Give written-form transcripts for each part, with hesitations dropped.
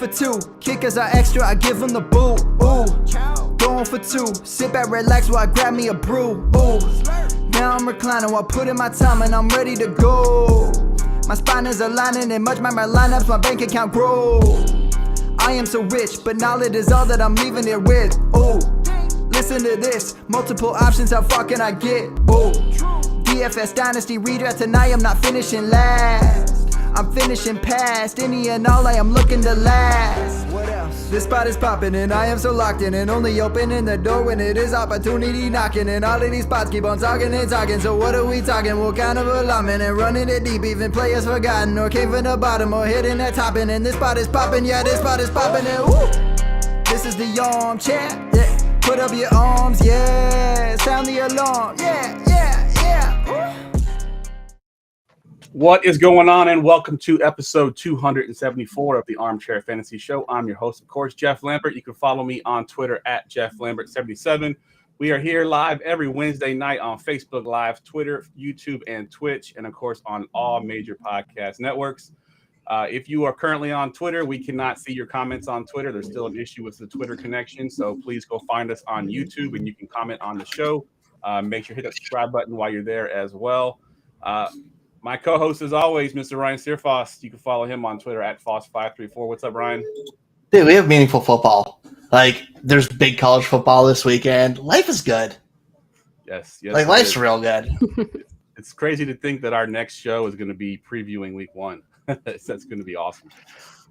for two. Kickers are extra, I give them the boot. Ooh, going for two. Sit back, relax while I grab me a brew. Ooh, now I'm reclining while putting my time and I'm ready to go. My spine is aligning and much my lineups, my bank account grow. I am so rich, but knowledge is all that I'm leaving it with. Ooh, listen to this. Multiple options, how far can I get? Ooh, DFS Dynasty redraft tonight, I'm not finishing last. I'm finishing past any and all, I am looking to last. What else? This spot is popping and I am so locked in and only opening the door when it is opportunity knocking. And all of these spots keep on talking and talking. So what are we talking? What kind of alignment? And running it deep, even players forgotten or came from the bottom or hitting that top end. And this spot is popping, yeah, this spot is popping. And woo! This is the armchair, yeah. Put up your arms, yeah. Sound the alarm, yeah, yeah, yeah. Woo! What is going on, and welcome to episode 274 of the Armchair Fantasy Show. I'm your host, of course, Jeff Lambert. You can follow me on Twitter at JeffLambert77. We are here live every Wednesday night on Facebook Live, Twitter, YouTube, and Twitch, and of course on all major podcast networks. If you are currently on Twitter, we cannot see your comments on Twitter. There's still an issue with the Twitter connection, so please go find us on YouTube and you can comment on the show. Make sure to hit that subscribe button while you're there as well. My co-host, as always, Mr. Ryan Searfoss. You can follow him on Twitter at Foss534. What's up, Ryan? Dude, we have meaningful football. Like, there's big college football this weekend. Life is good. Yes. Like, life's real good. It's crazy to think that our next show is going to be previewing week one. That's going to be awesome.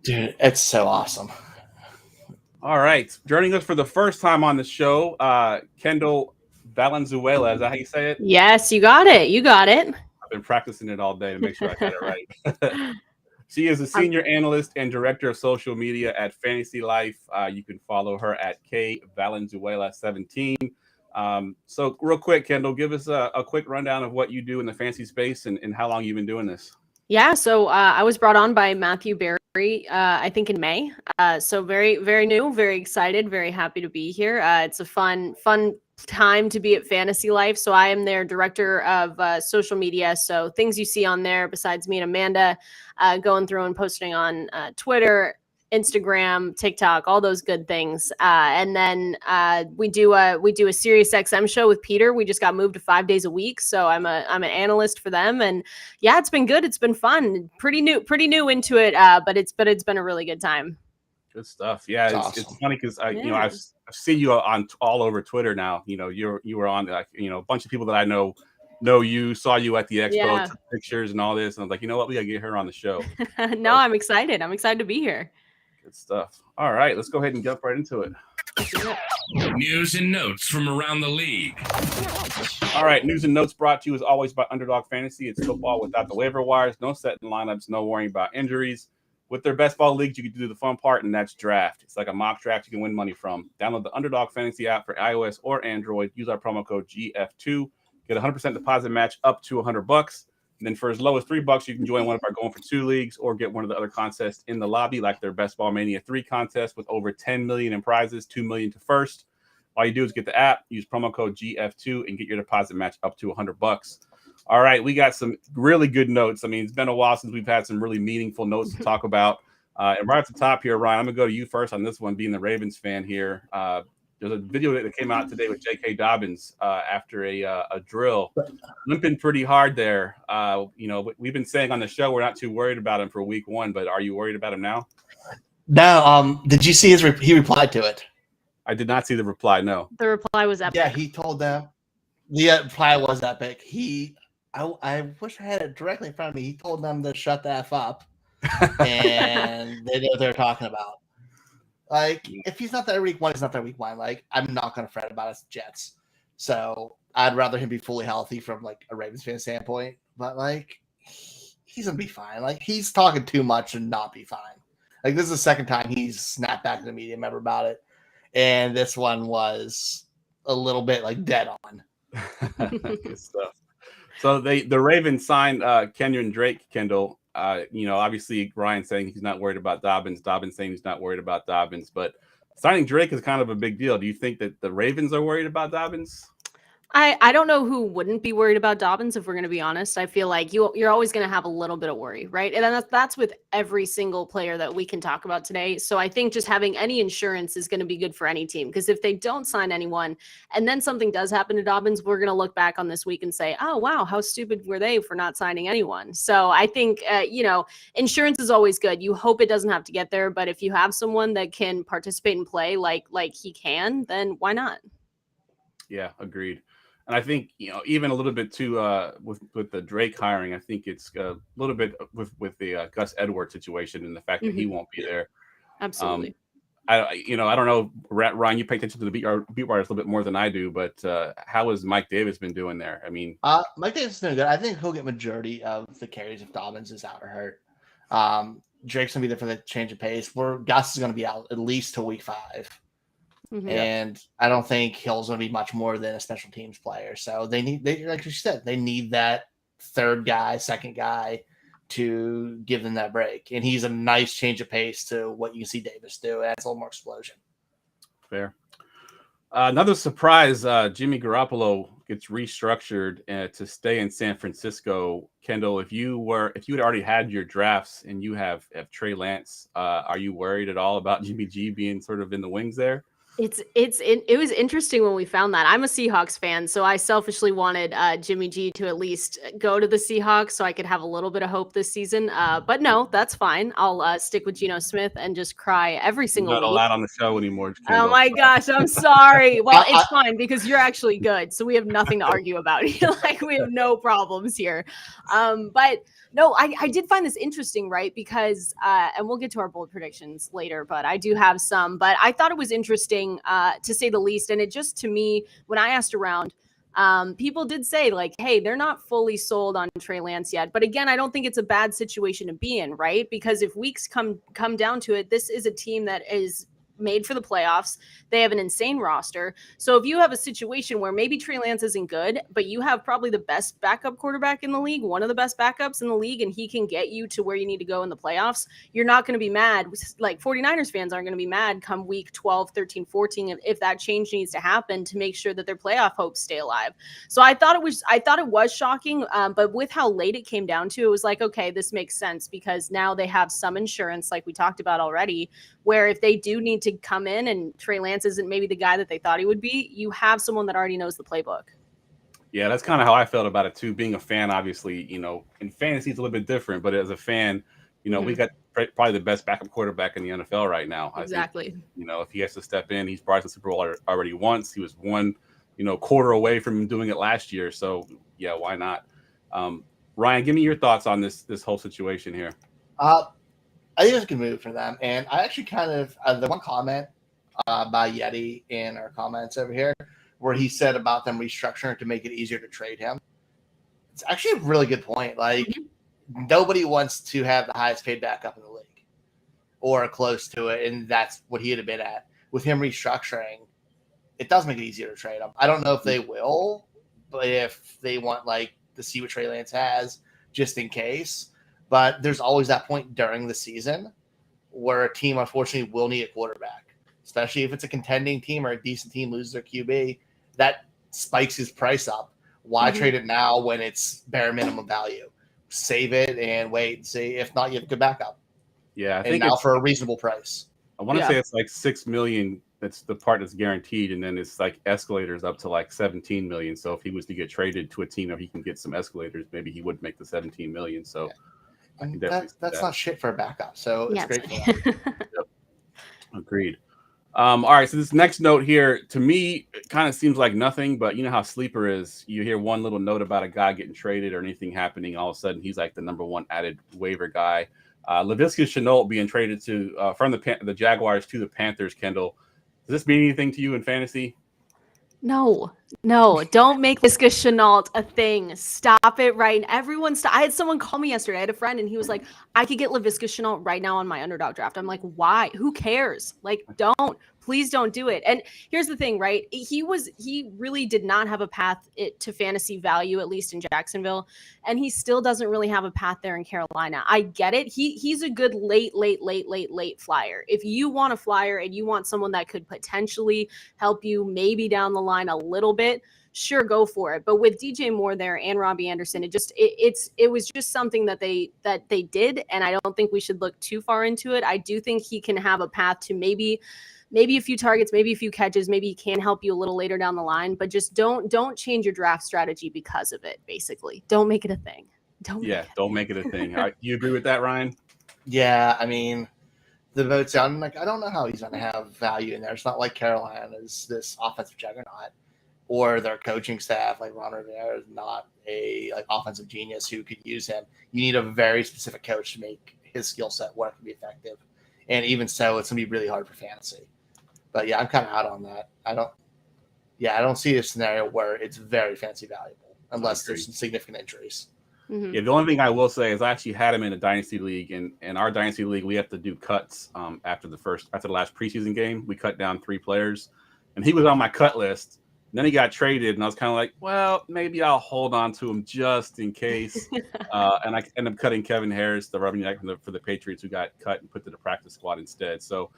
Dude, it's so awesome. All right. Joining us for the first time on the show, Kendall Valenzuela. Is that how you say it? Yes, you got it. You got it. I've been practicing it all day to make sure I got it right. She is a senior analyst and director of social media at Fantasy Life. You can follow her at kvalenzuela17. So real quick, Kendall, give us a quick rundown of what you do in the fantasy space and how long you've been doing this. Yeah, so I was brought on by Matthew Berry, I think in May. So very, very new, very excited, very happy to be here. It's a fun time to be at Fantasy Life. So I am their director of social media. So things you see on there besides me and Amanda going through and posting on Twitter, Instagram, TikTok, all those good things. And then we do a Sirius XM show with Peter. We just got moved to 5 days a week. So I'm an analyst for them. And yeah, it's been good. It's been fun. Pretty new into it. But it's been a really good time. Good stuff. Yeah, Awesome. It's funny because I've seen you on all over Twitter now. You know, you were on a bunch of people that I know you, saw you at the expo, took pictures and all this. And I was like, you know what, we gotta get her on the show. No, I'm excited. I'm excited to be here. Good stuff. All right, let's go ahead and jump right into it. News and notes from around the league. All right, news and notes brought to you as always by Underdog Fantasy. It's football without the waiver wires, no setting lineups, no worrying about injuries. With their best ball leagues, you can do the fun part, and that's draft. It's like a mock draft you can win money from. Download the Underdog Fantasy app for iOS or Android. Use our promo code GF2. Get a 100% deposit match up to $100. And then for as low as $3, you can join one of our Going for Two leagues or get one of the other contests in the lobby, like their Best Ball Mania 3 contest with over $10 million in prizes, $2 million to first. All you do is get the app, use promo code GF2, and get your deposit match up to $100. All right, we got some really good notes. I mean, it's been a while since we've had some really meaningful notes to talk about. And right at the top here, Ryan, I'm going to go to you first on this one, being the Ravens fan here. There's a video that came out today with J.K. Dobbins after a drill, limping pretty hard there. We've been saying on the show we're not too worried about him for week one, but are you worried about him now? No, did you see he replied to it? I did not see the reply, no. The reply was epic. Yeah, he told them. The reply was epic. I wish I had it directly in front of me. He told them to shut the F up, and they know what they're talking about. Like, if he's not there week one, he's not there week one. Like, I'm not going to fret about his Jets. So I'd rather him be fully healthy from, like, a Ravens fan standpoint. But, like, he's going to be fine. Like, he's talking too much and not be fine. Like, this is the second time he's snapped back to the media member about it. And this one was a little bit, like, dead on. Good stuff. So the Ravens signed Kenyon Drake, Kendall. Obviously Ryan saying he's not worried about Dobbins. Dobbins saying he's not worried about Dobbins. But signing Drake is kind of a big deal. Do you think that the Ravens are worried about Dobbins? I don't know who wouldn't be worried about Dobbins, if we're going to be honest. I feel like you're always going to have a little bit of worry, right? And that's with every single player that we can talk about today. So I think just having any insurance is going to be good for any team, because if they don't sign anyone and then something does happen to Dobbins, we're going to look back on this week and say, oh, wow, how stupid were they for not signing anyone? So I think, insurance is always good. You hope it doesn't have to get there, but if you have someone that can participate and play like he can, then why not? Yeah, agreed. And I think, even a little bit too with the Drake hiring, I think it's a little bit with the Gus Edwards situation and the fact that he won't be there. Absolutely. I don't know, Ryan, you pay attention to the beat writers a little bit more than I do, but how has Mike Davis been doing there? I mean, Mike Davis has been good. I think he'll get majority of the carries if Dobbins is out or hurt. Drake's gonna be there for the change of pace. Where Gus is gonna be out at least till week 5. And I don't think Hill's going to be much more than a special teams player. So they like you said, they need that third guy, second guy to give them that break. And he's a nice change of pace to what you can see Davis do. It adds a little more explosion. Fair. Another surprise, Jimmy Garoppolo gets restructured to stay in San Francisco. Kendall, if you had already had your drafts and you have Trey Lance, are you worried at all about Jimmy G being sort of in the wings there? It was interesting when we found that. I'm a Seahawks fan, so I selfishly wanted Jimmy G to at least go to the Seahawks so I could have a little bit of hope this season. But no, that's fine. I'll stick with Geno Smith and just cry every single week. Not allowed on the show anymore. Kendall. Oh my gosh, I'm sorry. Well, it's fine because you're actually good, so we have nothing to argue about. Like, we have no problems here. But no, I did find this interesting, right? Because, and we'll get to our bold predictions later, but I do have some. But I thought it was interesting, to say the least. And it just, to me, when I asked around, people did say, like, hey, they're not fully sold on Trey Lance yet. But again, I don't think it's a bad situation to be in, right? Because if weeks come down to it, this is a team that is made for the playoffs. They have an insane roster. So if you have a situation where maybe Trey Lance isn't good, but you have probably the best backup quarterback in the league, one of the best backups in the league, and he can get you to where you need to go in the playoffs, you're not going to be mad. Like, 49ers fans aren't going to be mad come week 12, 13, 14 if that change needs to happen to make sure that their playoff hopes stay alive. So I thought it was shocking, but with how late it came down to, it was like, okay, this makes sense because now they have some insurance, like we talked about already, where if they do need to come in and Trey Lance isn't maybe the guy that they thought he would be, you have someone that already knows the playbook. Yeah, that's kind of how I felt about it too. Being a fan, obviously, in fantasy it's a little bit different, but as a fan, we got probably the best backup quarterback in the NFL right now. Exactly. I think, if he has to step in, he's brought us the Super Bowl already once. He was one, quarter away from doing it last year. So yeah, why not? Ryan, give me your thoughts on this whole situation here. I think it's a good move for them. And I actually kind of, the one comment by Yeti in our comments over here where he said about them restructuring to make it easier to trade him. It's actually a really good point. Like, nobody wants to have the highest paid backup in the league or close to it. And that's what he'd have been at. With him restructuring, it does make it easier to trade him. I don't know if they will, but if they want, like, to see what Trey Lance has just in case. But there's always that point during the season where a team, unfortunately, will need a quarterback, especially if it's a contending team or a decent team loses their QB. That spikes his price up. Why trade it now when it's bare minimum value? Save it and wait and see. If not, you have a good backup. Yeah, I think now for a reasonable price. I want to say it's like $6 million. That's the part that's guaranteed, and then it's like escalators up to like 17 million. So if he was to get traded to a team where he can get some escalators, maybe he would make the 17 million. So. That's not shit for a backup, so it's great for them. Yep. Agreed. All right, so this next note here, to me, it kind of seems like nothing, but you know how Sleeper is. You hear one little note about a guy getting traded or anything happening, all of a sudden he's like the number one added waiver guy. Laviska Shenault being traded to from the Jaguars to the Panthers, Kendall. Does this mean anything to you in fantasy? No, don't make Laviska Shenault a thing. Stop it right now. Everyone stop. I had someone call me yesterday. I had a friend and he was like, I could get Laviska Shenault right now on my underdog draft. I'm like, why? Who cares? Like, please don't do it. And here's the thing, right? He really did not have a path to fantasy value, at least in Jacksonville. And he still doesn't really have a path there in Carolina. I get it. He's a good late flyer. If you want a flyer and you want someone that could potentially help you maybe down the line a little bit, sure, go for it. But with DJ Moore there and Robbie Anderson, it was just something that they did, and I don't think we should look too far into it. I do think he can have a path to maybe a few targets, maybe a few catches, maybe he can help you a little later down the line, but just don't change your draft strategy because of it. Basically, don't make it a thing. Don't make it a thing. You agree with that, Ryan? Yeah, I mean, the votes out. I'm like, I don't know how he's going to have value in there. It's not like Carolina is this offensive juggernaut, or their coaching staff, like Ron Rivera, is not a offensive genius who could use him. You need a very specific coach to make his skill set work and be effective. And even so, it's going to be really hard for fantasy. But yeah, I'm kind of out on that. I don't see a scenario where it's very fancy valuable unless there's some significant injuries. Yeah, the only thing I will say is I actually had him in a dynasty league, and in our dynasty league we have to do cuts after the last preseason game. We cut down 3 players, and he was on my cut list. And then he got traded, and I was kind of like, well, maybe I'll hold on to him just in case. And I ended up cutting Kevin Harris, the running back for the Patriots, who got cut and put to the practice squad instead. So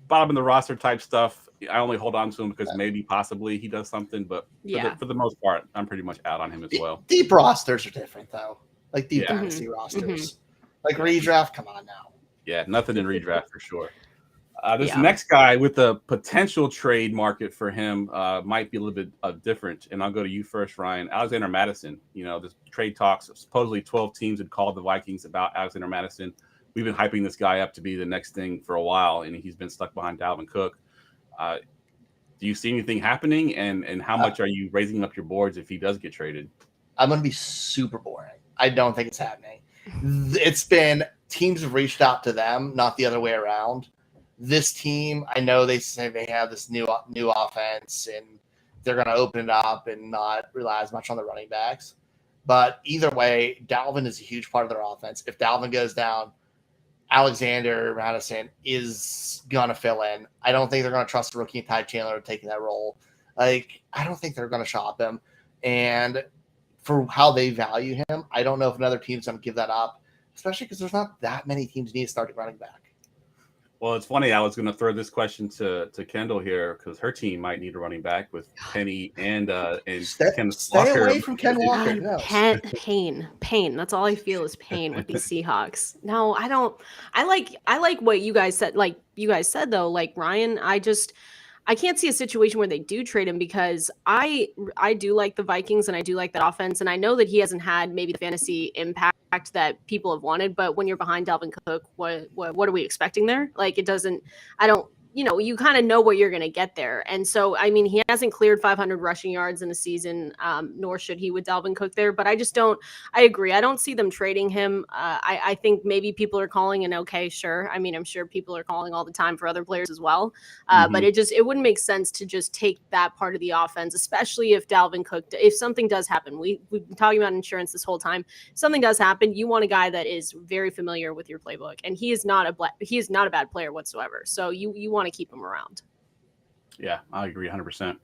bottom of the roster type stuff, I only hold on to him because maybe possibly he does something, but for the most part, I'm pretty much out on him as well. Deep rosters are different though, like deep dynasty rosters. Like redraft, come on now. Yeah, nothing in redraft for sure. This next guy with the potential trade market for him might be a little bit different, and I'll go to you first, Ryan. Alexander Madison. This trade talks, supposedly 12 teams had called the Vikings about Alexander Madison. We've been hyping this guy up to be the next thing for a while, and he's been stuck behind Dalvin Cook. Do you see anything happening, and how much are you raising up your boards if he does get traded? I'm going to be super boring. I don't think it's happening. It's been teams have reached out to them, not the other way around. This team, I know they say they have this new offense, and they're going to open it up and not rely as much on the running backs. But either way, Dalvin is a huge part of their offense. If Dalvin goes down, Alexander Madison is going to fill in. I don't think they're going to trust rookie Ty Chandler taking that role. I don't think they're going to shop him. And for how they value him, I don't know if another team's going to give that up, especially because there's not that many teams need to start running back. Well, it's funny. I was going to throw this question to Kendall here because her team might need a running back with Penny and stay away from Ken Walker. No. Pain. That's all I feel is pain with these Seahawks. No, I don't. I like what you guys said. Like you guys said though, like Ryan, I can't see a situation where they do trade him because I do like the Vikings and I do like that offense. And I know that he hasn't had maybe the fantasy impact that people have wanted, but when you're behind Dalvin Cook, what are we expecting there? Like you kind of know what you're going to get there. And so, I mean, he hasn't cleared 500 rushing yards in a season, nor should he with Dalvin Cook there. But I agree. I don't see them trading him. I think maybe people are calling, and okay, sure. I mean, I'm sure people are calling all the time for other players as well. But it wouldn't make sense to just take that part of the offense, especially if Dalvin Cook, if something does happen. We've been talking about insurance this whole time. If something does happen, you want a guy that is very familiar with your playbook. And he is not a bad player whatsoever. So you want to keep him around. Yeah, I agree 100%.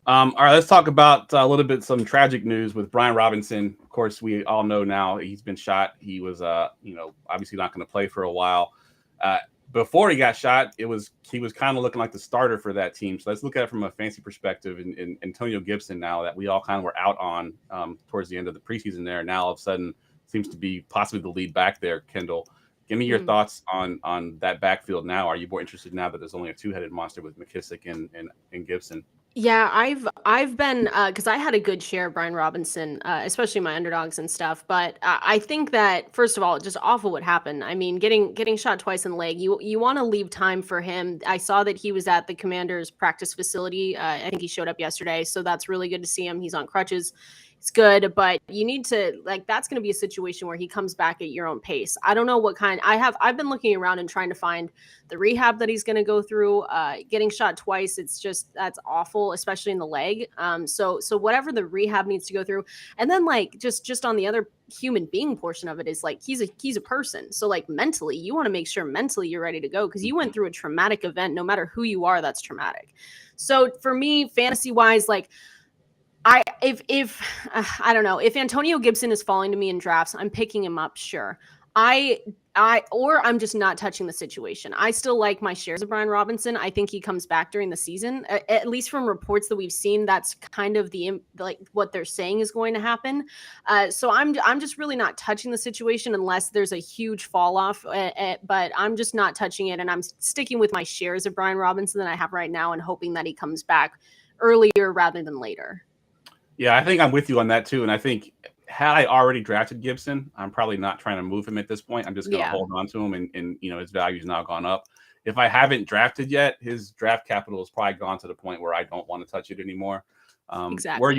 All right, let's talk about a little bit some tragic news with Brian Robinson. Of course, we all know now he's been shot. He was, obviously not going to play for a while. Before he got shot, he was kind of looking like the starter for that team. So let's look at it from a fancy perspective. And Antonio Gibson, now that we all kind of were out on towards the end of the preseason there, now all of a sudden seems to be possibly the lead back there, Kendall. Give me your thoughts on that backfield now. Are you more interested now that there's only a two-headed monster with McKissick and Gibson? Yeah, I've been because I had a good share of Brian Robinson, especially my underdogs and stuff. But I think that first of all, just awful what happened. I mean, getting shot twice in the leg. You want to leave time for him. I saw that he was at the Commanders' practice facility. I think he showed up yesterday, so that's really good to see him. He's on crutches. It's good, but you need to that's going to be a situation where he comes back at your own pace. I don't know what kind. I've been looking around and trying to find the rehab that he's going to go through. Getting shot twice, that's awful, especially in the leg. So whatever the rehab needs to go through, and then just on the other human being portion of it is he's a person. So mentally, you want to make sure mentally you're ready to go because you went through a traumatic event. No matter who you are, that's traumatic. So for me, fantasy wise, if I don't know, if Antonio Gibson is falling to me in drafts, I'm picking him up. Sure. Or I'm just not touching the situation. I still like my shares of Brian Robinson. I think he comes back during the season. At least from reports that we've seen, that's kind of like what they're saying is going to happen. So I'm just really not touching the situation unless there's a huge fall off. But I'm just not touching it, and I'm sticking with my shares of Brian Robinson that I have right now, and hoping that he comes back earlier rather than later. Yeah, I think I'm with you on that too. And I think had I already drafted Gibson, I'm probably not trying to move him at this point. I'm just going to hold on to him, and his value's now gone up. If I haven't drafted yet, his draft capital has probably gone to the point where I don't want to touch it anymore. Exactly. Where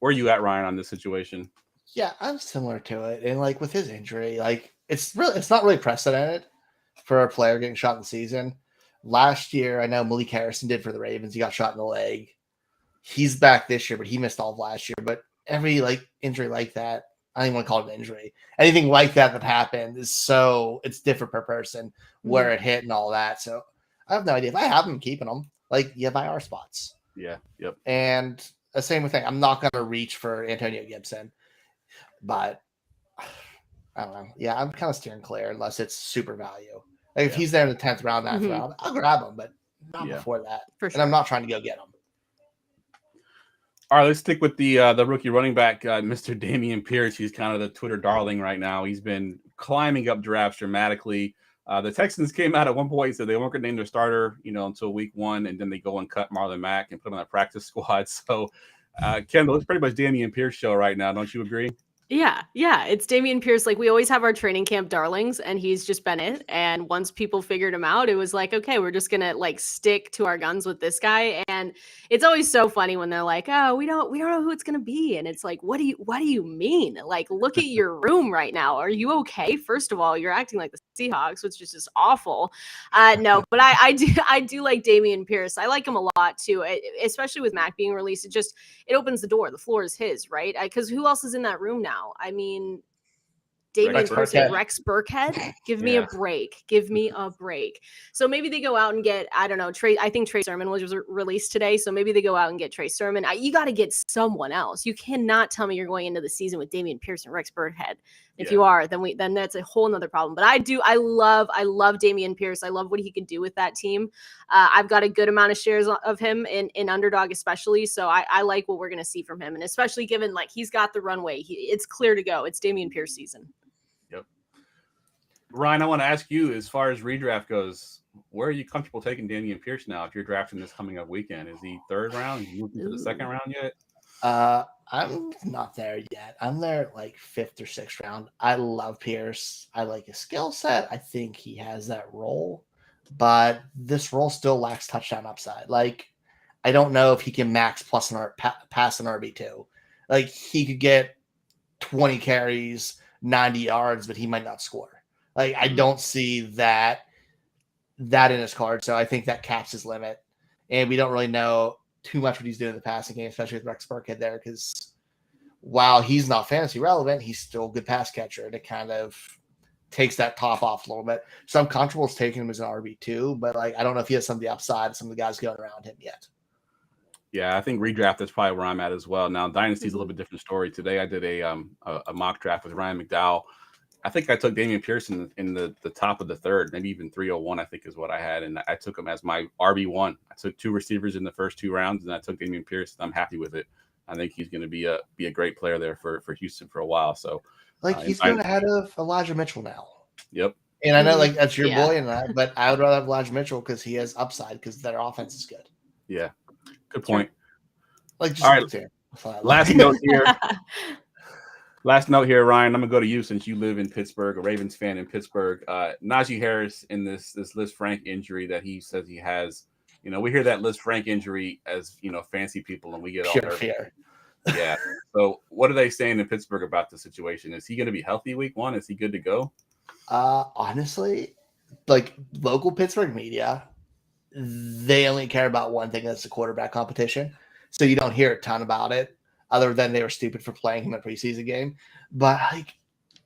are you at, Ryan, on this situation? Yeah, I'm similar to it. And like with his injury, like it's not really precedented for a player getting shot in the season. Last year, I know Malik Harrison did for the Ravens. He got shot in the leg. He's back this year, but he missed all of last year. But every injury like that, I don't even want to call it an injury. Anything like that happened it's different per person where it hit and all that. So I have no idea. If I have them, keeping them. Like you have IR spots. Yeah. Yep. And the same thing. I'm not going to reach for Antonio Gibson, but I don't know. Yeah, I'm kind of steering clear unless it's super value. Like if he's there in the 10th round, 9th round, I'll grab him, but not before that. For sure. And I'm not trying to go get him. All right, let's stick with the rookie running back, Mr. Damian Pierce. He's kind of the Twitter darling right now. He's been climbing up drafts dramatically. The Texans came out at one point and said they weren't going to name their starter, until week 1, and then they go and cut Marlon Mack and put him on a practice squad. So, Kendall, it's pretty much Damian Pierce show right now. Don't you agree? Yeah, it's Damien Pierce. Like we always have our training camp darlings, and he's just been it. And once people figured him out, it was like, okay, we're just gonna stick to our guns with this guy. And it's always so funny when they're like, oh, we don't know who it's gonna be, and it's like, what do you mean? Like, look at your room right now. Are you okay? First of all, you're acting like the Seahawks, which is just awful. No, but I do like Damien Pierce. I like him a lot too, especially with Mac being released. It opens the door. The floor is his, right? Because who else is in that room now? I mean, Damien Pierce and Rex Burkhead. Give me a break. Give me a break. So maybe they go out and get, I don't know, Trey. I think Trey Sermon was released today. So maybe they go out and get Trey Sermon. You got to get someone else. You cannot tell me you're going into the season with Damien Pierce and Rex Burkhead. If you are, then that's a whole nother problem. But I love Damien Pierce. I love what he can do with that team. I've got a good amount of shares of him in Underdog, especially. So I like what we're going to see from him. And especially given he's got the runway, it's clear to go. It's Damien Pierce season. Yep. Ryan, I want to ask you, as far as redraft goes, where are you comfortable taking Damien Pierce now if you're drafting this coming up weekend? Is he 3rd round? Is he moved into the 2nd round yet? I'm not there yet. I'm there 5th or 6th round. I love Pierce. I like his skill set. I think he has that role, but this role still lacks touchdown upside. I don't know if he can max pass an RB2. He could get 20 carries, 90 yards, but he might not score. I don't see that in his card. So I think that caps his limit, and we don't really know too much what he's doing in the passing game, especially with Rex Burkhead there, because while he's not fantasy relevant, he's still a good pass catcher, and it kind of takes that top off a little bit. So I'm comfortable with taking him as an RB2, but I don't know if he has some of the upside, some of the guys going around him yet. Yeah, I think redraft is probably where I'm at as well. Now, Dynasty's a little bit different story. Today I did a mock draft with Ryan McDowell. I think I took Damien Pierce in the top of the 3rd, maybe even 301, I think is what I had. And I took him as my RB1. I took 2 receivers in the first 2 rounds, and I took Damien Pierce. I'm happy with it. I think he's going to be a great player there for Houston for a while. So he's going ahead of Elijah Mitchell now. Yep. And I know that's your boy and that, but I would rather have Elijah Mitchell because he has upside because their offense is good. Yeah. Good point. All right. Last note here. Last note here, Ryan. I'm gonna go to you since you live in Pittsburgh, a Ravens fan in Pittsburgh. Najee Harris in this Liz Frank injury that he says he has. We hear that Liz Frank injury as fancy people, and we get all nervous. Yeah. So, what are they saying in Pittsburgh about the situation? Is he going to be healthy week 1? Is he good to go? Honestly, local Pittsburgh media, they only care about one thing, that's the quarterback competition. So you don't hear a ton about it, other than they were stupid for playing him in a preseason game. But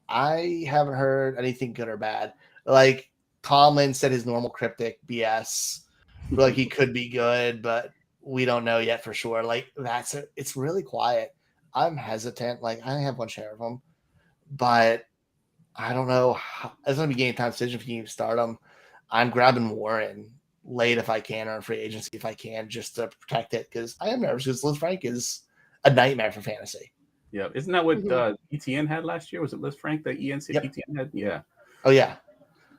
I haven't heard anything good or bad. Tomlin said his normal cryptic BS, he could be good, but we don't know yet for sure. It's really quiet. I'm hesitant. I have one share of them, but I don't know. It's going to be game time decision if you start him. I'm grabbing Warren late if I can, or in free agency if I can, just to protect it, because I am nervous because Liz Frank is a nightmare for fantasy. Yeah, isn't that what Mhm. ETN had last year? Was it Liz Frank that ETN had? Yeah. Oh yeah,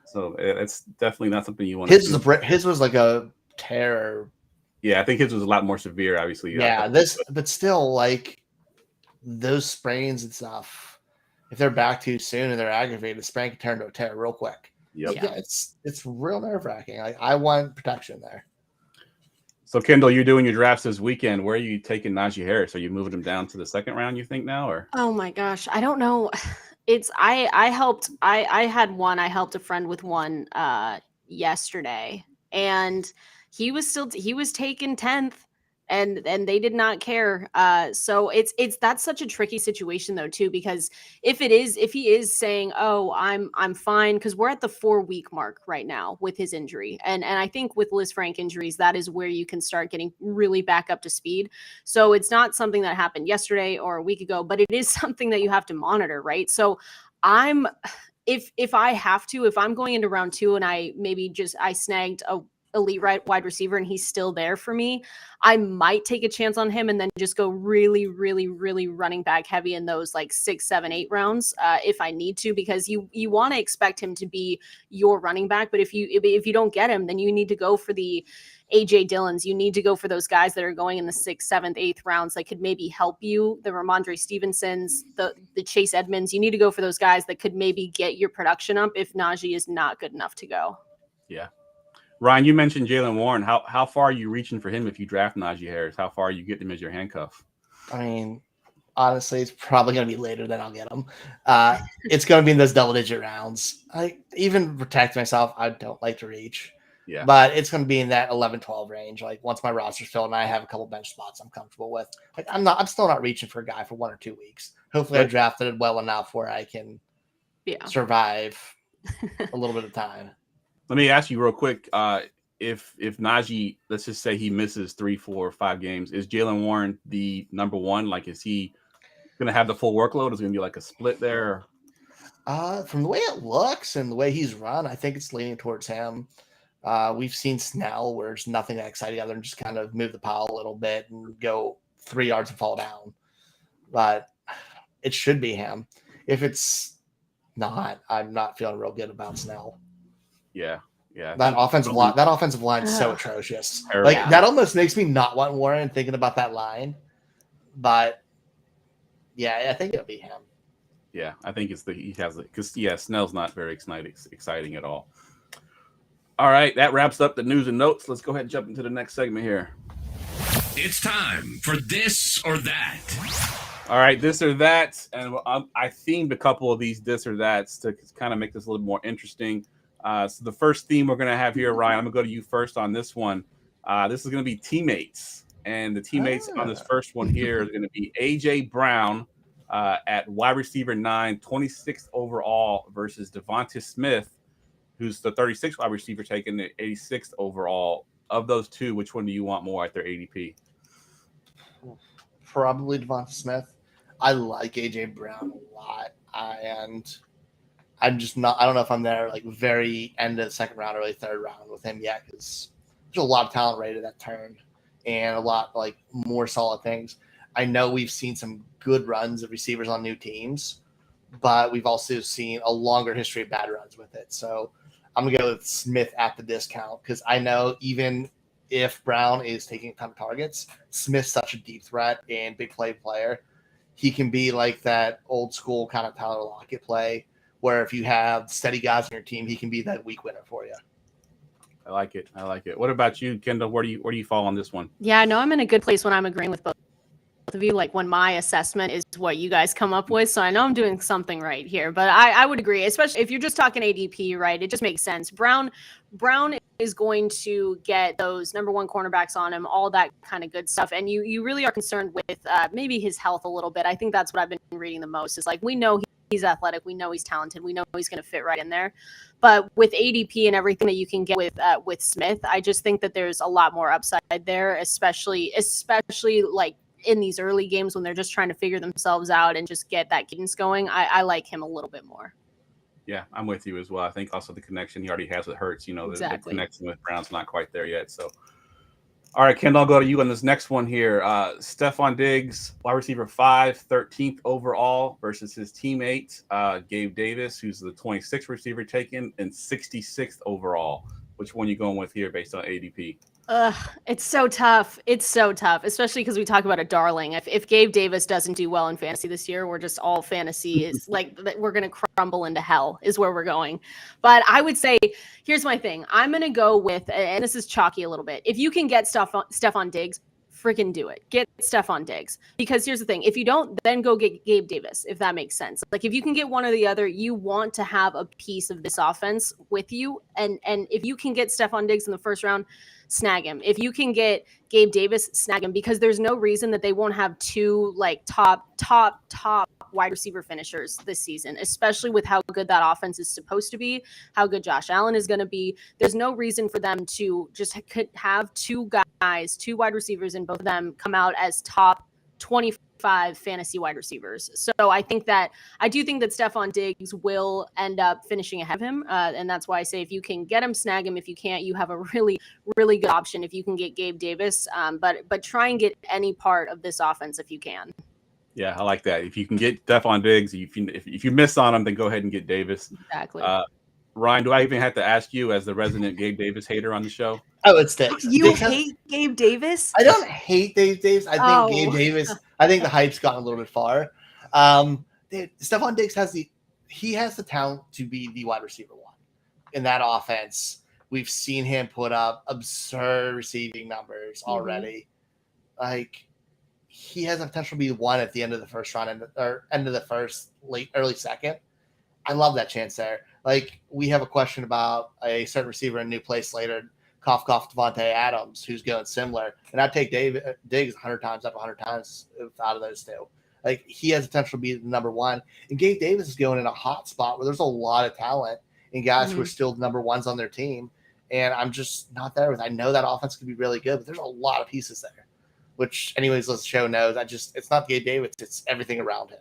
So it's definitely not something you want to do. his was like a terror. Yeah, I think his was a lot more severe, obviously. Yeah, but still, like those sprains and stuff, if they're back too soon and they're aggravated, the sprain can turn to a tear real quick. Yep. Yeah, it's real nerve wracking. Like, I want protection there. So Kendall, you're doing your drafts this weekend. Where are you taking Najee Harris? Are you moving him down to the second round, you think now, or? Oh my gosh, I don't know. It's I helped a friend with one yesterday, and he was taken 10th, and they did not care. So it's that's such a tricky situation though too, because if he is saying, "Oh, I'm fine," because we're at the 4-week mark right now with his injury, and I think with Liz Frank injuries, that is where you can start getting really back up to speed. So it's not something that happened yesterday or a week ago, but it is something that you have to monitor, right? So I'm if I have to, if I'm going into round 2 and I snagged a elite wide receiver and he's still there for me, I might take a chance on him and then just go really, really, really running back heavy in those like 6, 7, 8 rounds if I need to, because you want to expect him to be your running back. But if you don't get him, then you need to go for the AJ Dillons. You need to go for those guys that are going in the 6th, 7th, 8th rounds that could maybe help you. The Ramondre Stevensons, the Chase Edmonds. You need to go for those guys that could maybe get your production up if Najee is not good enough to go. Yeah. Ryan, you mentioned Jaylen Warren. How far are you reaching for him if you draft Najee Harris? How far are you getting him as your handcuff? I mean, honestly, it's probably going to be later than I'll get him. It's going to be in those double-digit rounds. I even protect myself. I don't like to reach. Yeah. But it's going to be in that 11-12 range. Like once my roster's filled and I have a couple bench spots I'm comfortable with. Like I'm still not reaching for a guy for 1 or 2 weeks. Hopefully I drafted it well enough where I can survive a little bit of time. Let me ask you real quick. If Najee, let's just say he misses 3, 4, 5 games, is Jaylen Warren the number one? Like, is he going to have the full workload? Is it going to be like a split there? From the way it looks and the way he's run, I think it's leaning towards him. We've seen Snell where there's nothing that exciting other than just kind of move the pile a little bit and go 3 yards and fall down. But it should be him. If it's not, I'm not feeling real good about Snell. Yeah. That offensive line is so atrocious. Terrible. Like that almost makes me not want Warren thinking about that line. But yeah, I think it'll be him. Yeah, I think because Snell's not very exciting at all. All right, that wraps up the news and notes. Let's go ahead and jump into the next segment here. It's time for This or That. All right, this or that, and I themed a couple of these this or that's to kind of make this a little more interesting. So the first theme we're going to have here, Ryan, I'm going to go to you first on this one. This is going to be teammates. And the teammates on this first one here is going to be A.J. Brown at wide receiver 9, 26th overall versus Devonta Smith, who's the 36th wide receiver taking the 86th overall. Of those two, which one do you want more at their ADP? Probably Devonta Smith. I like A.J. Brown a lot. And I'm just not – I don't know if I'm there like very end of the second round, early third round with him yet, because there's a lot of talent right at that turn and a lot like more solid things. I know we've seen some good runs of receivers on new teams, but we've also seen a longer history of bad runs with it. So I'm going to go with Smith at the discount, because I know even if Brown is taking a ton of targets, Smith's such a deep threat and big play player. He can be like that old school kind of Tyler Lockett play, where if you have steady guys on your team, he can be that week winner for you. I like it. What about you, Kendall? Where do you fall on this one? Yeah, I know I'm in a good place when I'm agreeing with both of you, like when my assessment is what you guys come up with. So I know I'm doing something right here, but I would agree, especially if you're just talking ADP, right? It just makes sense. Brown is going to get those number one cornerbacks on him, all that kind of good stuff. And you really are concerned with maybe his health a little bit. I think that's what I've been reading the most is like, we know he's athletic. We know he's talented. We know he's going to fit right in there. But with ADP and everything that you can get with Smith, I just think that there's a lot more upside there, especially like in these early games when they're just trying to figure themselves out and just get that cadence going. I like him a little bit more. Yeah, I'm with you as well. I think also the connection he already has with Hurts, the Exactly. connection with Brown's not quite there yet. So, all right, Kendall, I'll go to you on this next one here. Stephon Diggs, wide receiver 5, 13th overall versus his teammate, Gabe Davis, who's the 26th receiver taken and 66th overall. Which one you going with here based on ADP? It's so tough. It's so tough, especially because we talk about a darling. If Gabe Davis doesn't do well in fantasy this year, we're just all fantasy is like we're gonna crumble into hell is where we're going. But I would say here's my thing. I'm gonna go with, and this is chalky a little bit. If you can get Stephon Diggs, freaking do it. Get Stephon Diggs, because here's the thing: if you don't, then go get Gabe Davis. If that makes sense. Like if you can get one or the other, you want to have a piece of this offense with you, and if you can get Stephon Diggs in the first round, snag him. If you can get Gabe Davis, snag him, because there's no reason that they won't have two like top wide receiver finishers this season, especially with how good that offense is supposed to be, how good Josh Allen is going to be. There's no reason for them to just have two wide receivers, and both of them come out as top 25 fantasy wide receivers. So I do think that Stephon Diggs will end up finishing ahead of him. And that's why I say if you can get him, snag him. If you can't, you have a really, really good option if you can get Gabe Davis. But try and get any part of this offense if you can. Yeah, I like that. If you can get Stephon Diggs, if you miss on him, then go ahead and get Davis. Exactly. Ryan, do I even have to ask you as the resident Gabe Davis hater on the show? Oh, it's Diggs. You hate Gabe Davis? I don't hate Gabe Davis. I think Gabe Davis. I think the hype's gotten a little bit far. Stephon Diggs has the talent to be the wide receiver one in that offense. We've seen him put up absurd receiving numbers already. Like he has the potential to be one at the end of the first round or end of the first, early second. I love that chance there. Like we have a question about a certain receiver in a new place later. Cough, Devontae Adams, who's going similar. And I'd take Diggs 100 times out of those two. Like, he has potential to be the number one. And Gabe Davis is going in a hot spot where there's a lot of talent and guys who are still the number ones on their team. And I'm just not there with it. I know that offense could be really good, but there's a lot of pieces there, which anyways, the show knows. It's not Gabe Davis. It's everything around him.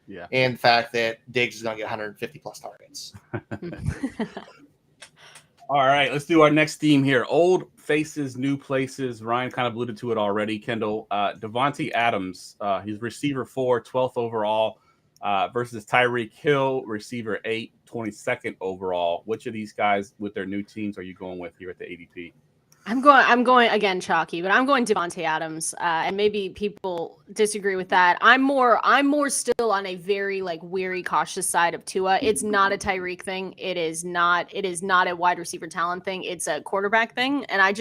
Yeah. And the fact that Diggs is going to get 150 plus targets. All right, let's do our next theme here. Old faces, new places. Ryan kind of alluded to it already. Kendall, Davante Adams, he's receiver 4, 12th overall, versus Tyreek Hill, receiver 8, 22nd overall. Which of these guys with their new teams are you going with here at the ADP? I'm going again, chalky, but I'm going Davante Adams, and maybe people disagree with that. I'm more still on a very weary, cautious side of Tua. It's not a Tyreek thing. It is not a wide receiver talent thing. It's a quarterback thing, and I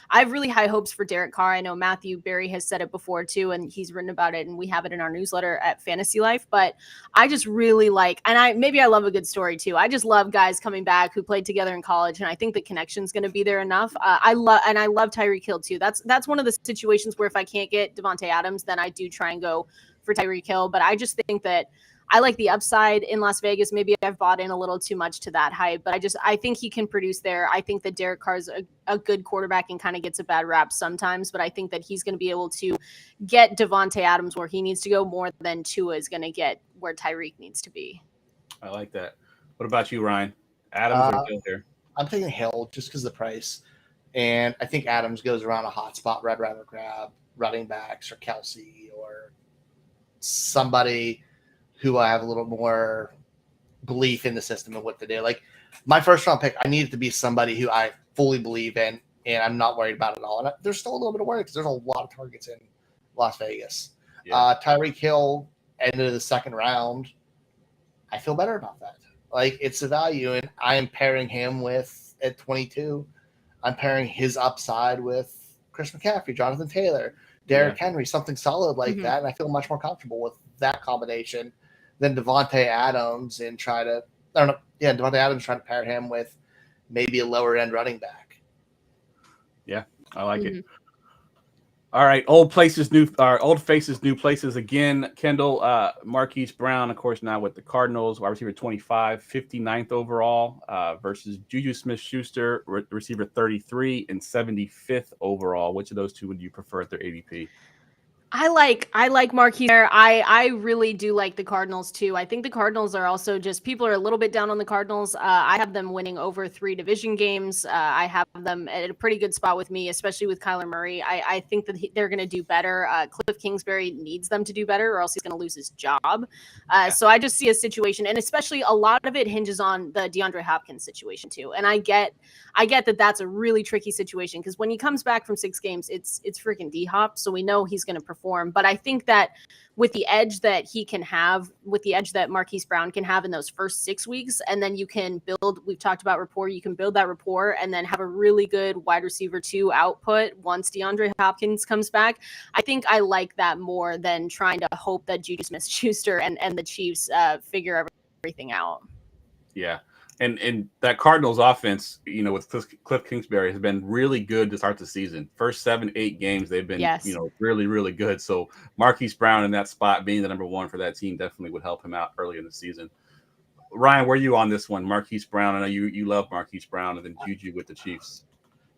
have really high hopes for Derek Carr. I know Matthew Berry has said it before too, and he's written about it, and we have it in our newsletter at Fantasy Life. But I just really I love a good story too. I just love guys coming back who played together in college, and I think the connection's going to be there enough. I love Tyreek Hill too. That's one of the situations where if I can't get Davante Adams, then I do try and go for Tyreek Hill. But I just think that I like the upside in Las Vegas. Maybe I've bought in a little too much to that hype, but I think he can produce there. I think that Derek Carr's a good quarterback and kind of gets a bad rap sometimes, but I think that he's going to be able to get Davante Adams where he needs to go more than Tua is going to get where Tyreek needs to be. I like that. What about you, Ryan? Adams or Hill here? I'm thinking Hill just because of the price. And I think Adams goes around a hot spot. I'd rather grab running backs or Kelsey or somebody who I have a little more belief in the system and what to do. Like my first round pick, I need it to be somebody who I fully believe in and I'm not worried about at all. And there's still a little bit of worry because there's a lot of targets in Las Vegas. Yeah. Tyreek Hill, end of the second round, I feel better about that. Like it's a value, and I am pairing him with at 22. I'm pairing his upside with Chris McCaffrey, Jonathan Taylor, Derrick Henry, something solid like that. And I feel much more comfortable with that combination than Davante Adams and Davante Adams trying to pair him with maybe a lower end running back. Yeah, I like it. All right, old faces, new places again. Kendall, Marquis Brown, of course, now with the Cardinals, wide receiver 25, 59th overall, versus Juju Smith-Schuster, receiver 33 and 75th overall. Which of those two would you prefer at their ADP? I like Marquis there. I really do like the Cardinals too. I think the Cardinals are also just people are a little bit down on the Cardinals. I have them winning over 3 division games. I have them at a pretty good spot with me, especially with Kyler Murray. I think that they're going to do better. Cliff Kingsbury needs them to do better, or else he's going to lose his job. So I just see a situation, and especially a lot of it hinges on the DeAndre Hopkins situation too. And I get that that's a really tricky situation because when he comes back from 6 games, it's freaking D-Hop, so we know he's going to perform. But I think that with the edge that he can have, with the edge that Marquis Brown can have in those first 6 weeks, and then you can build, we've talked about rapport, you can build that rapport and then have a really good wide receiver 2 output once DeAndre Hopkins comes back. I think I like that more than trying to hope that Juju Smith-Schuster and the Chiefs figure everything out. Yeah. And that Cardinals offense, with Cliff Kingsbury has been really good to start the season. First 7-8 games, they've been, really, really good. So Marquis Brown in that spot being the number 1 for that team definitely would help him out early in the season. Ryan, where are you on this one? Marquis Brown. I know you love Marquis Brown, and then Juju with the Chiefs.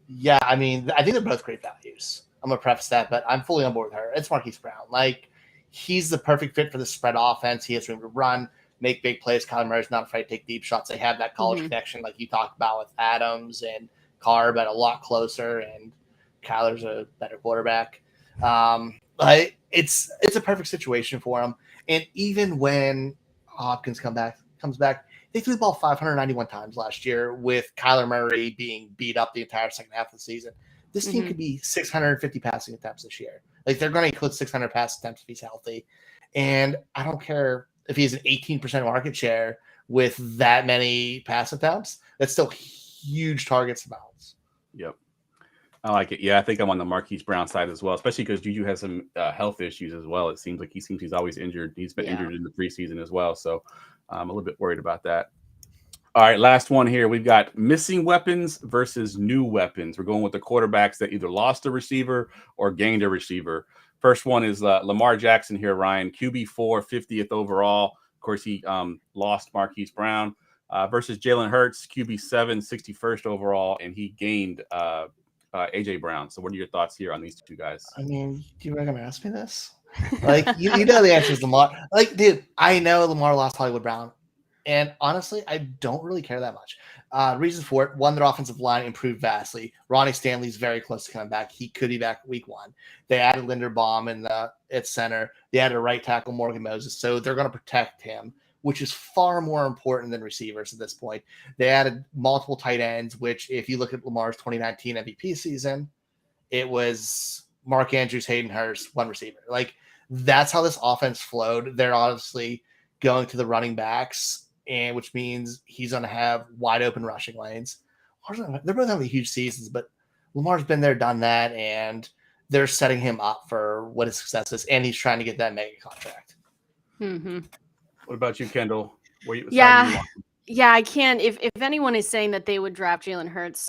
Yeah, I mean, I think they're both great values. I'm going to preface that, but I'm fully on board with her. It's Marquis Brown. Like, he's the perfect fit for the spread offense. He has room to run, make big plays. Kyler Murray's not afraid to take deep shots. They have that college connection like you talked about with Adams and Carr, but a lot closer, and Kyler's a better quarterback. It's a perfect situation for him. And even when Hopkins comes back, they threw the ball 591 times last year with Kyler Murray being beat up the entire second half of the season. This team could be 650 passing attempts this year. Like, they're going to include 600 pass attempts if he's healthy. And I don't care if he has an 18% market share with that many pass attempts. That's still huge targets to bounce. Yep. I like it. Yeah, I think I'm on the Marquis Brown side as well, especially because Juju has some health issues as well. It seems like he's always injured. He's been injured in the preseason as well. So I'm a little bit worried about that. All right, last one here. We've got missing weapons versus new weapons. We're going with the quarterbacks that either lost a receiver or gained a receiver. First one is Lamar Jackson here, Ryan. QB4, 50th overall. Of course, he lost Marquis Brown versus Jalen Hurts, QB7, 61st overall, and he gained A.J. Brown. So what are your thoughts here on these 2 guys? I mean, do you going to ask me this? Like, you know the answer is Lamar. Like, dude, I know Lamar lost Hollywood Brown. And honestly, I don't really care that much. Reasons for it: one, their offensive line improved vastly. Ronnie Stanley's very close to coming back. He could be back week 1. They added Linderbaum at center. They added a right tackle, Morgan Moses. So they're going to protect him, which is far more important than receivers at this point. They added multiple tight ends, which if you look at Lamar's 2019 MVP season, it was Mark Andrews, Hayden Hurst, 1 receiver. Like, that's how this offense flowed. They're obviously going to the running backs, and which means he's going to have wide open rushing lanes. They're both having huge seasons, but Lamar's been there, done that, and they're setting him up for what his success is, and he's trying to get that mega contract. What about you, Kendall? Yeah, I can't. If anyone is saying that they would draft Jalen Hurts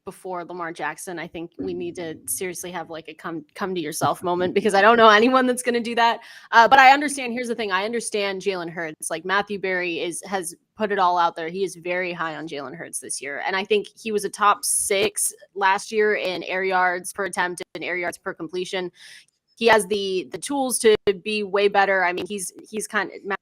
before Lamar Jackson, I think we need to seriously have like a come to yourself moment, because I don't know anyone that's going to do that. But I understand. Here's the thing: I understand Jalen Hurts. Like, Matthew Berry has put it all out there. He is very high on Jalen Hurts this year, and I think he was a top 6 last year in air yards per attempt and air yards per completion. He has the tools to be way better. I mean, he's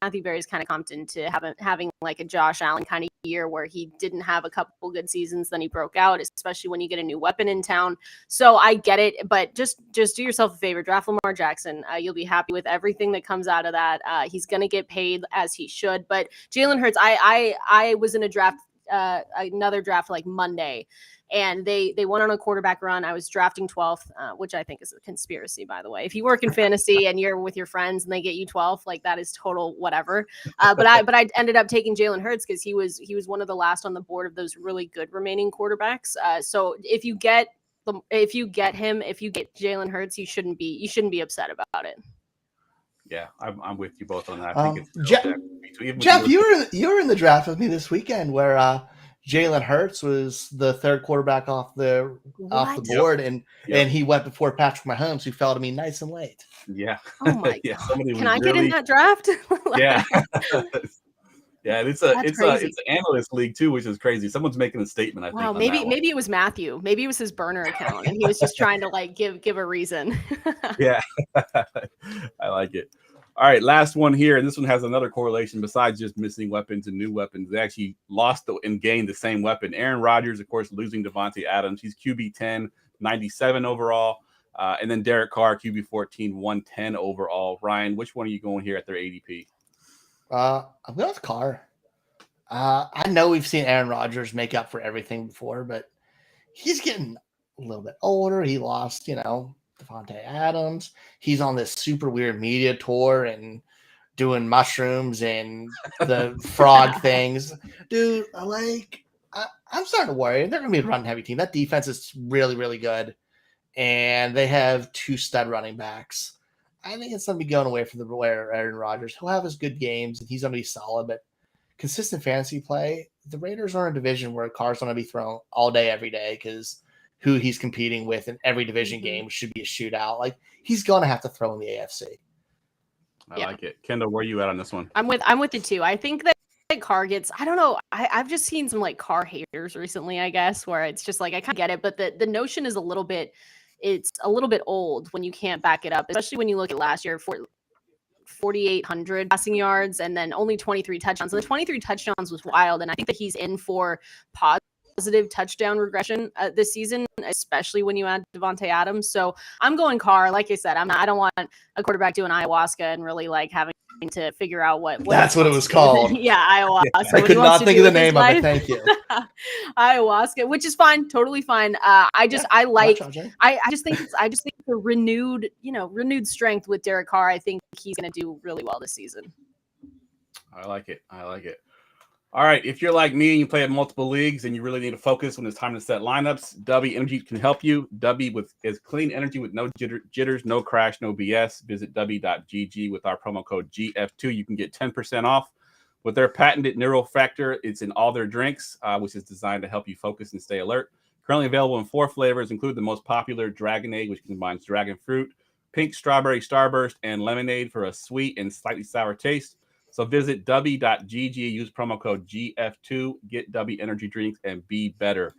Matthew Berry's kind of come into having like a Josh Allen kind of year where he didn't have a couple good seasons, then he broke out, especially when you get a new weapon in town. So I get it, but just do yourself a favor, draft Lamar Jackson. You'll be happy with everything that comes out of that. He's gonna get paid as he should. But Jalen Hurts, I was in a draft, another draft like Monday, and they went on a quarterback run. I was drafting 12th, which I think is a conspiracy, by the way. If you work in fantasy and you're with your friends and they get you 12th, like, that is total whatever. But I ended up taking Jalen Hurts because he was one of the last on the board of those really good remaining quarterbacks. So if you get Jalen Hurts, you shouldn't be upset about it. Yeah, I'm with you both on that. I think it's Jeff, you were in the draft with me this weekend where Jalen Hurts was the 3rd quarterback off the board, and he went before Patrick Mahomes, who fell to me nice and late. Yeah. Oh my yeah, God. Can I get in that draft? Yeah. Yeah, it's crazy. an analyst league too, which is crazy. Someone's making a statement, I think. Wow, on that one. maybe it was Matthew. Maybe it was his burner account, and he was just trying to like give a reason. Yeah, I like it. All right, last one here, and this one has another correlation besides just missing weapons and new weapons. They actually lost and gained the same weapon. Aaron Rodgers, of course, losing Devontae Adams. He's QB 10, 97 overall. And then Derek Carr, QB 14, 110 overall. Ryan, which one are you going here at their ADP? I'm going with Carr. I know we've seen Aaron Rodgers make up for everything before, but he's getting a little bit older. He lost, Devontae Adams. He's on this super weird media tour and doing mushrooms and the frog things. Dude, I'm starting to worry. They're going to be a run-heavy team. That defense is really, really good, and they have 2 stud running backs. I think it's going to be going away from Aaron Rodgers. He'll have his good games, and he's going to be solid, but consistent fantasy play, the Raiders are in a division where Carr's going to be thrown all day, every day, because who he's competing with in every division game should be a shootout. Like, he's going to have to throw in the AFC. I like it. Kendall, where are you at on this one? I'm with it too. I think that Carr gets, I don't know, I've just seen some like Carr haters recently, I guess, where it's just like, I kind of get it, but the notion is it's a little bit old when you can't back it up, especially when you look at last year, 4,800 passing yards and then only 23 touchdowns. So the 23 touchdowns was wild, and I think that he's in for positive touchdown regression this season, especially when you add Devontae Adams. So I'm going Carr. Like I said, I don't want a quarterback doing ayahuasca and really like having to figure out what That's what it was called. Yeah, ayahuasca. I could not think of the name of it. Thank you. Ayahuasca, which is fine, totally fine. I just think the renewed strength with Derek Carr. I think he's going to do really well this season. I like it. All right, if you're like me and you play in multiple leagues and you really need to focus when it's time to set lineups, W Energy can help you. W is clean energy with no jitters, no crash, no BS. Visit w.gg with our promo code GF2. You can get 10% off with their patented neural factor. It's in all their drinks, which is designed to help you focus and stay alert. Currently available in 4 flavors, include the most popular Dragonade, which combines dragon fruit, pink strawberry starburst, and lemonade for a sweet and slightly sour taste. So visit w.gg, use promo code GF2, get W Energy drinks, and be better.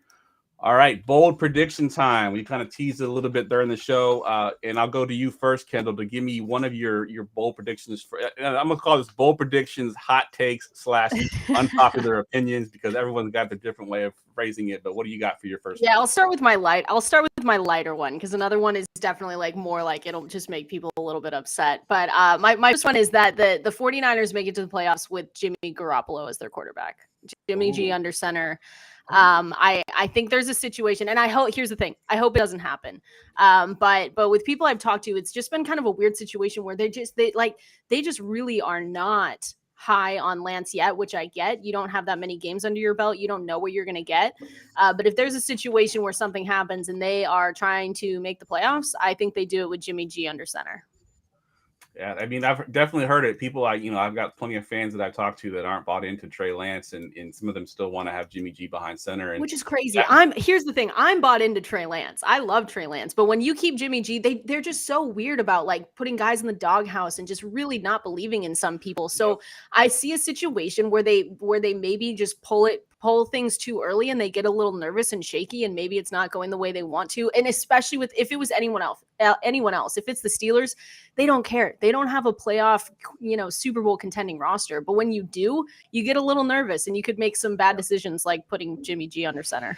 All right, bold prediction time. We kind of teased it a little bit during the show, and I'll go to you first, Kendall, to give me one of your bold predictions. I'm going to call this bold predictions, hot takes / unpopular opinions, because everyone's got a different way of phrasing it. But what do you got for your first one? I'll start with my lighter one, because another one is definitely like more like it'll just make people a little bit upset. But my first one is that the 49ers make it to the playoffs with Jimmy Garoppolo as their quarterback. Jimmy G under center. I think there's a situation, and here's the thing. I hope it doesn't happen. But with people I've talked to, it's just been kind of a weird situation where they just really are not high on Lance yet, which I get. You don't have that many games under your belt. You don't know what you're going to get. But if there's a situation where something happens and they are trying to make the playoffs, I think they do it with Jimmy G under center. Yeah, I mean, I've definitely heard it. People, I've got plenty of fans that I've talked to that aren't bought into Trey Lance, and some of them still want to have Jimmy G behind center. And which is crazy. Here's the thing. I'm bought into Trey Lance. I love Trey Lance, but when you keep Jimmy G, they're just so weird about like putting guys in the doghouse and just really not believing in some people. So I see a situation where they maybe just pull things too early and they get a little nervous and shaky, and maybe it's not going the way they want to. And especially if it was anyone else, if it's the Steelers, they don't care. They don't have a playoff, Super Bowl contending roster. But when you do, you get a little nervous and you could make some bad decisions like putting Jimmy G under center.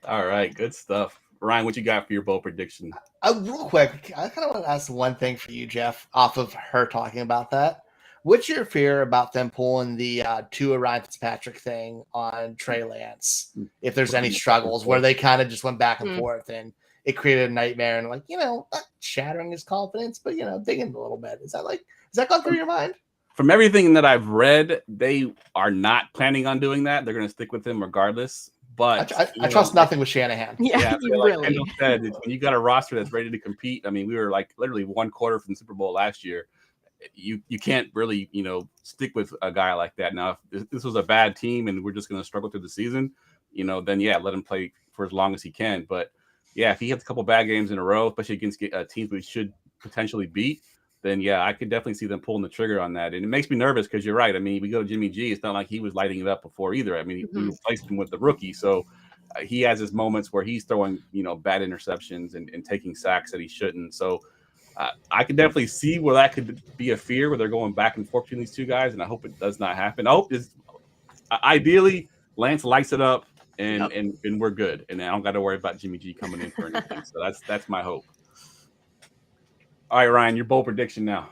All right, good stuff. Ryan, what you got for your bold prediction? Real quick, I kind of want to ask one thing for you, Jeff, off of her talking about that. What's your fear about them pulling the Tua Ryan Fitzpatrick thing on Trey Lance? If there's any struggles where they kind of just went back and forth and it created a nightmare and not shattering his confidence, but digging a little bit. Is that gone through your mind? From everything that I've read, they are not planning on doing that. They're going to stick with him regardless. But I trust nothing with Shanahan. Yeah, like Kendall said, when you got a roster that's ready to compete. I mean, we were like literally one quarter from the Super Bowl last year. You can't really stick with a guy like that. Now, if this was a bad team and we're just going to struggle through the season, then let him play for as long as he can. But yeah, if he has a couple bad games in a row, especially against teams we should potentially beat, then yeah, I could definitely see them pulling the trigger on that. And it makes me nervous because you're right. I mean, we go to Jimmy G. It's not like he was lighting it up before either. I mean, we replaced him with the rookie, so he has his moments where he's throwing, bad interceptions and taking sacks that he shouldn't. So I can definitely see where that could be a fear where they're going back and forth between these two guys, and I hope it does not happen. I hope this ideally Lance lights it up and we're good, and I don't got to worry about Jimmy G coming in for anything. So that's my hope. All right, Ryan, your bold prediction now.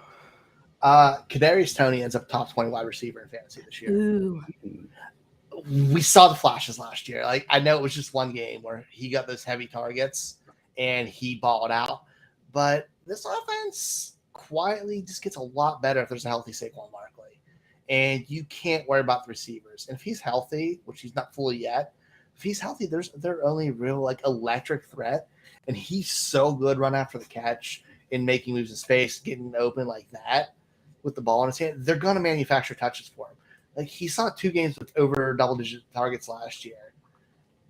Kadarius Toney ends up top 20 wide receiver in fantasy this year. Ooh. We saw the flashes last year. Like, I know it was just one game where he got those heavy targets and he balled out, but this offense quietly just gets a lot better if there's a healthy Saquon Barkley, and you can't worry about the receivers. And if he's healthy, which he's not fully yet, if he's healthy, they're only real like electric threat, and he's so good run after the catch in making moves in space, getting open like that with the ball in his hand. They're going to manufacture touches for him. Like, he saw 2 games with over double-digit targets last year,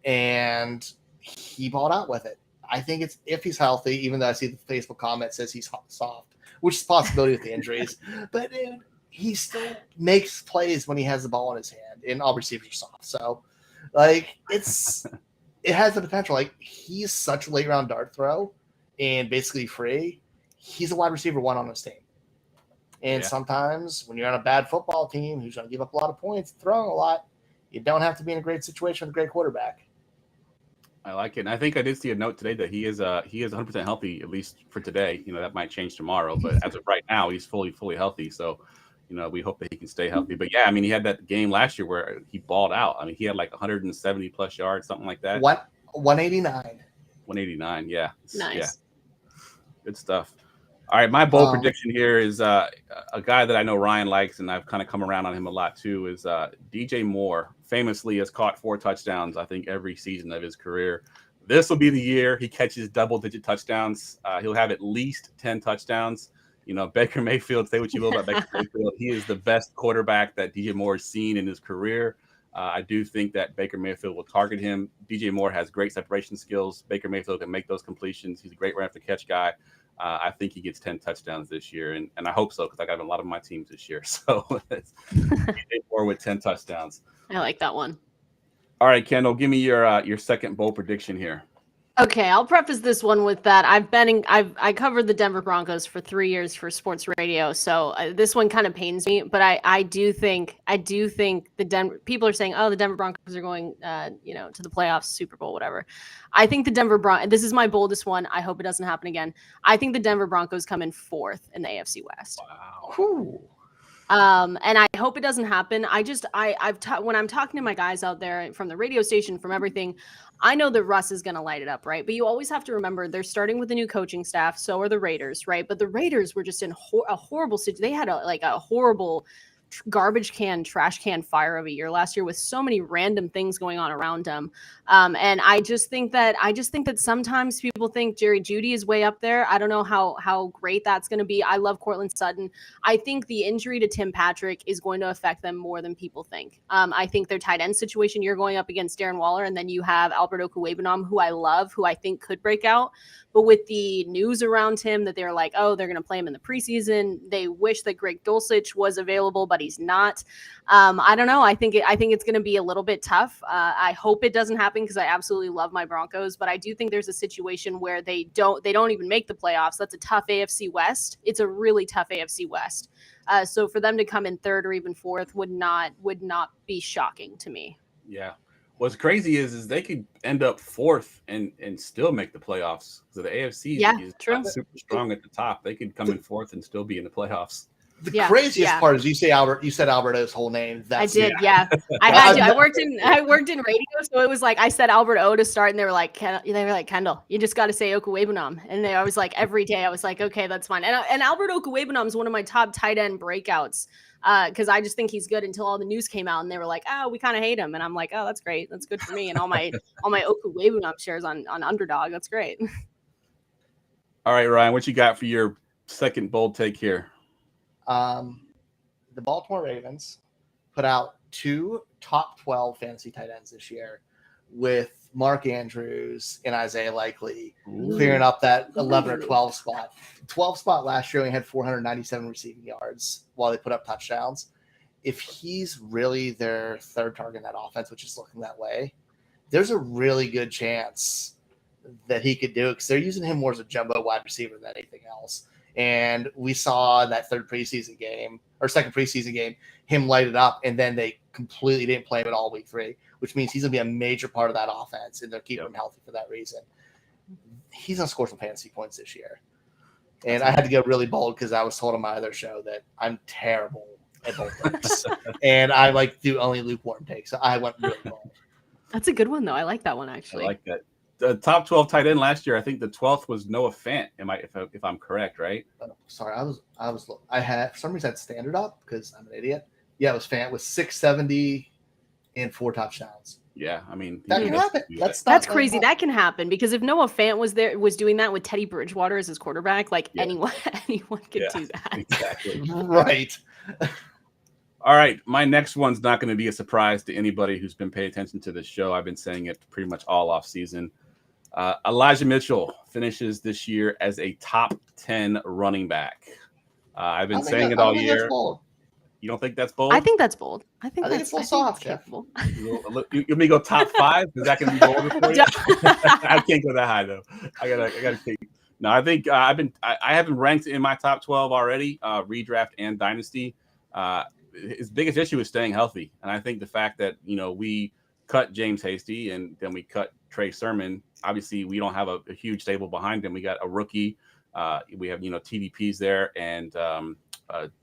and he balled out with it. I think it's if he's healthy, even though I see the Facebook comment says he's soft, which is a possibility with the injuries. But dude, he still makes plays when he has the ball in his hand, and all receivers are soft. So, like, it has the potential. Like, he's such a late-round dart throw and basically free. He's a wide receiver 1 on his team. And sometimes when you're on a bad football team who's going to give up a lot of points, throwing a lot, you don't have to be in a great situation with a great quarterback. I like it. And I think I did see a note today that he is 100% healthy, at least for today. That might change tomorrow, but as of right now, he's fully healthy. So, we hope that he can stay healthy. But yeah, I mean, he had that game last year where he balled out. I mean, he had like 170 plus yards, something like that. 189. 189. Yeah. Nice. Yeah. Good stuff. All right, my bold prediction here is a guy that I know Ryan likes, and I've kind of come around on him a lot too, is DJ Moore. Famously has caught 4 touchdowns, I think, every season of his career. This will be the year he catches double-digit touchdowns. He'll have at least 10 touchdowns. Baker Mayfield, say what you will about Baker Mayfield. He is the best quarterback that DJ Moore has seen in his career. I do think that Baker Mayfield will target him. DJ Moore has great separation skills. Baker Mayfield can make those completions. He's a great run-after-catch guy. I think he gets 10 touchdowns this year, and I hope so because I got a lot of my teams this year. So it's more with 10 touchdowns. I like that one. All right, Kendall, give me your second bold prediction here. Okay, I'll preface this one with that I covered the Denver Broncos for 3 years for sports radio, so this one kind of pains me. But I do think the Denver people are saying, oh, the Denver Broncos are going, to the playoffs, Super Bowl, whatever. I think the Denver Broncos. This is my boldest one. I hope it doesn't happen again. I think the Denver Broncos come in 4th in the AFC West. Wow. Whew. And I hope it doesn't happen. When I'm talking to my guys out there from the radio station, from everything, I know that Russ is going to light it up, right? But you always have to remember they're starting with a new coaching staff. So are the Raiders, right? But the Raiders were just in a horrible situation. They had a horrible garbage can, trash can fire of a year last year with so many random things going on around them. And I just think that sometimes people think Jerry Jeudy is way up there. I don't know how great that's going to be. I love Cortland Sutton. I think the injury to Tim Patrick is going to affect them more than people think. I think their tight end situation, you're going up against Darren Waller, and then you have Albert Okwuegbunam, who I love, who I think could break out. But with the news around him that they're like, oh, they're going to play him in the preseason. They wish that Greg Dulcich was available, but he's not. I don't know. I think it's going to be a little bit tough. I hope it doesn't happen because I absolutely love my Broncos. But I do think there's a situation where they don't even make the playoffs. That's a tough AFC West. It's a really tough AFC West. So for them to come in 3rd or even 4th would not be shocking to me. Yeah. What's crazy is they could end up 4th and still make the playoffs. So the AFC is true. Super strong at the top. They could come in 4th and still be in the playoffs. The craziest part is you said Albert-O's whole name. I did, yeah. I had to. I worked in radio, so it was like I said Albert O to start, and they were like, Kendall, you just got to say Okwuegbunam. And I was like, every day I was like, okay, that's fine. And Albert Okwuegbunam is one of my top tight end breakouts because I just think he's good until all the news came out, and they were like, oh, we kind of hate him, and I'm like, oh, that's great, that's good for me, and all my Okwuegbunam shares on Underdog, that's great. All right, Ryan, what you got for your second bold take here? The Baltimore Ravens put out 2 top 12 fantasy tight ends this year with Mark Andrews and Isaiah Likely clearing up that 11 or 12 spot. 12 spot last year, he had 497 receiving yards while they put up touchdowns. If he's really their third target in that offense, which is looking that way, there's a really good chance that he could do it because they're using him more as a jumbo wide receiver than anything else. And we saw that second preseason game, him light it up, and then they completely didn't play him at all week 3, which means he's going to be a major part of that offense, and they're keeping him healthy for that reason. He's going to score some fantasy points this year. And I had to get really bold because I was told on my other show that I'm terrible at both leagues. And I do only lukewarm takes. So I went really bold. That's a good one, though. I like that one, actually. I like that. The top 12 tight end last year, I think the 12th was Noah Fant. If I'm correct, right? Sorry, I had for some reason I had standard up because I'm an idiot. Yeah, it was Fant with 670 and 4 touchdowns. Yeah, I mean that can happen. That's crazy. That can happen because if Noah Fant was doing that with Teddy Bridgewater as his quarterback, anyone could do that. Exactly. Right. All right, my next one's not going to be a surprise to anybody who's been paying attention to this show. I've been saying it pretty much all off season. Elijah Mitchell finishes this year as a top 10 running back. I've been saying it all year. You don't think that's bold? I think that's bold. I think it's a little soft, Jeff. You want me to go top 5? Is that going to be bold for you? I can't go that high though. I gotta take. No, I think I haven't ranked in my top 12 already. Redraft and dynasty. His biggest issue is staying healthy, and I think the fact that we cut James Hasty and then we cut Trey Sermon. Obviously, we don't have a huge stable behind him. We got a rookie. We have TDP's there, and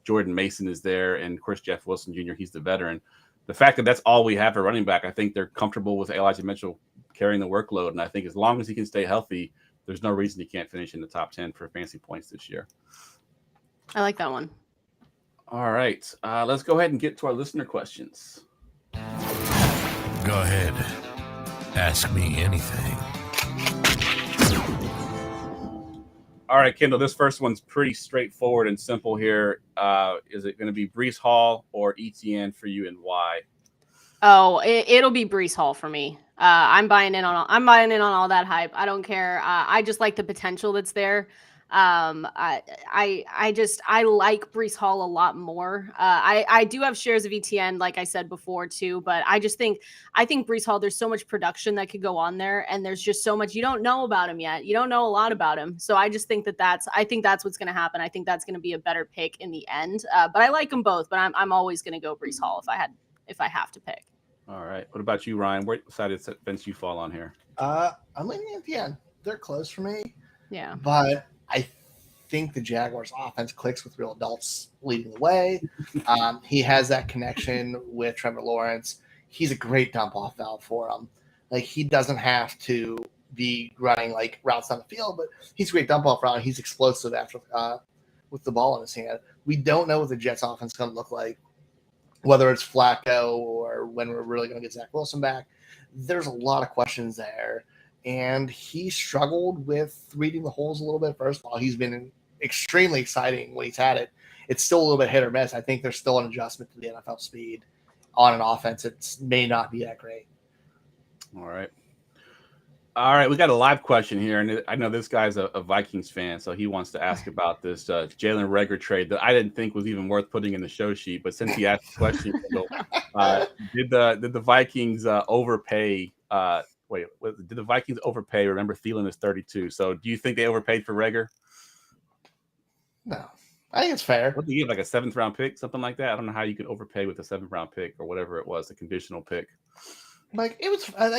Jordan Mason is there, and of course Jeff Wilson Jr. He's the veteran. The fact that that's all we have for running back, I think they're comfortable with Elijah Mitchell carrying the workload, and I think as long as he can stay healthy, there's no reason he can't finish in the top 10 for fantasy points this year. I like that one. All right, let's go ahead and get to our listener questions. Go ahead. Ask me anything. All right, Kendall, this first one's pretty straightforward and simple here. Is it going to be Breece Hall or ETN for you, and why? Oh, it'll be Breece Hall for me. I'm buying in on all that hype. I don't care. I just like the potential that's there. I like Breece Hall a lot more. I do have shares of ETN, like I said before too, but I think Breece Hall, there's so much production that could go on there, and there's just so much you don't know about him yet. You don't know a lot about him, so I just think that's what's going to happen. I think that's going to be a better pick in the end. But I like them both. But I'm always going to go Breece Hall if I have to pick. All right. What about you, Ryan? What side of the fence you fall on here? I'm leaning ETN. They're close for me. Yeah, but I think the Jaguars' offense clicks with real adults leading the way. He has that connection with Trevor Lawrence. He's a great dump-off valve for him. He doesn't have to be running routes on the field, but he's a great dump-off route. He's explosive after with the ball in his hand. We don't know what the Jets' offense is going to look like, whether it's Flacco or when we're really going to get Zach Wilson back. There's a lot of questions there. And he struggled with reading the holes a little bit. First of all, he's been extremely exciting when he's had it. It's still a little bit hit or miss. I think there's still an adjustment to the NFL speed on an offense. It may not be that great. All right. We got a live question here, and I know this guy's a Vikings fan, so he wants to ask about this Jalen Reagor trade that I didn't think was even worth putting in the show sheet. But since he asked the question, did the Vikings overpay? Did the Vikings overpay? Remember, Thielen is 32. So do you think they overpaid for Reagor? No, I think it's fair. What did you give, a 7th round pick, something like that? I don't know how you could overpay with a 7th round pick or whatever it was, a conditional pick. I think it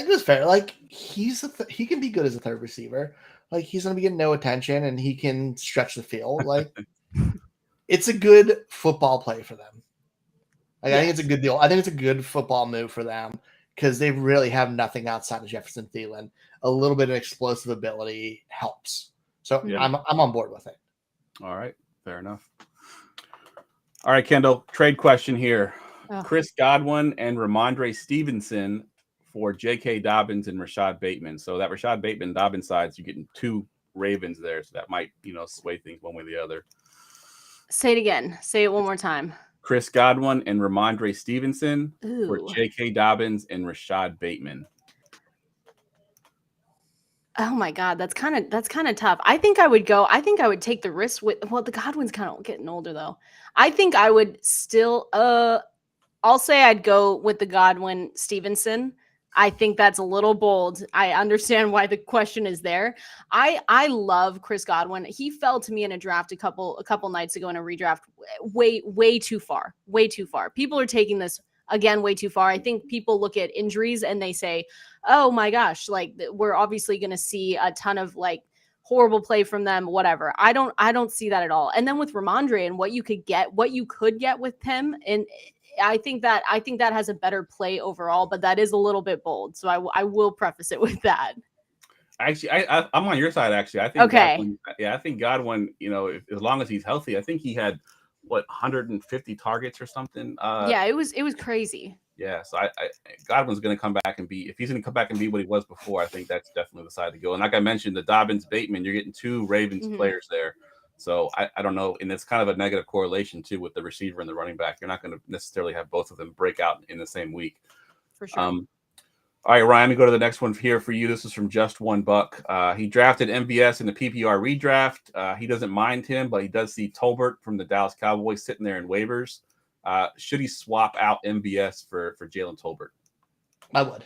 was fair. He can be good as a third receiver. He's going to be getting no attention, and he can stretch the field. It's a good football play for them. I think it's a good deal. I think it's a good football move for them, because they really have nothing outside of Jefferson Thielen. A little bit of explosive ability helps. So yeah. I'm on board with it. All right. Fair enough. All right, Kendall, trade question here. Oh. Chris Godwin and Ramondre Stevenson for J.K. Dobbins and Rashad Bateman. So that Rashad Bateman-Dobbins sides, you're getting 2 Ravens there. So that might, sway things one way or the other. Say it again. Say it one more time. Chris Godwin and Ramondre Stevenson for J.K. Dobbins and Rashad Bateman. Oh my God, that's kind of tough. I think I would take the risk with. Well, the Godwin's kind of getting older though. I think I would still. I'll say I'd go with the Godwin Stevenson. I think that's a little bold. I understand why the question is there. I love Chris Godwin. He fell to me in a draft a couple nights ago in a redraft. Way too far. Way too far. People are taking this again way too far. I think people look at injuries and they say, "Oh my gosh, like we're obviously going to see a ton of like horrible play from them, whatever." I don't see that at all. And then with Ramondre and what you could get with him, and I think that has a better play overall, but that is a little bit bold. So I will preface it with that. Actually, I'm on your side. Actually, I think Okay. I think Godwin. As long as he's healthy, I think he had 150 targets or something. Yeah, it was crazy. Yeah, so Godwin's going to come back and be, if he's going to come back and be what he was before, I think that's definitely the side to go. And like I mentioned, the Dobbins Bateman, you're getting two Ravens players there. So I don't know. And it's kind of a negative correlation too with the receiver and the running back. You're not going to necessarily have both of them break out in the same week. For sure. All right, Ryan, we go to the next one here for you. This is from Just One Buck. He drafted MVS in the PPR redraft. He doesn't mind him, but he does see Tolbert from the Dallas Cowboys sitting there in waivers. Should he swap out MVS for Jalen Tolbert? I would.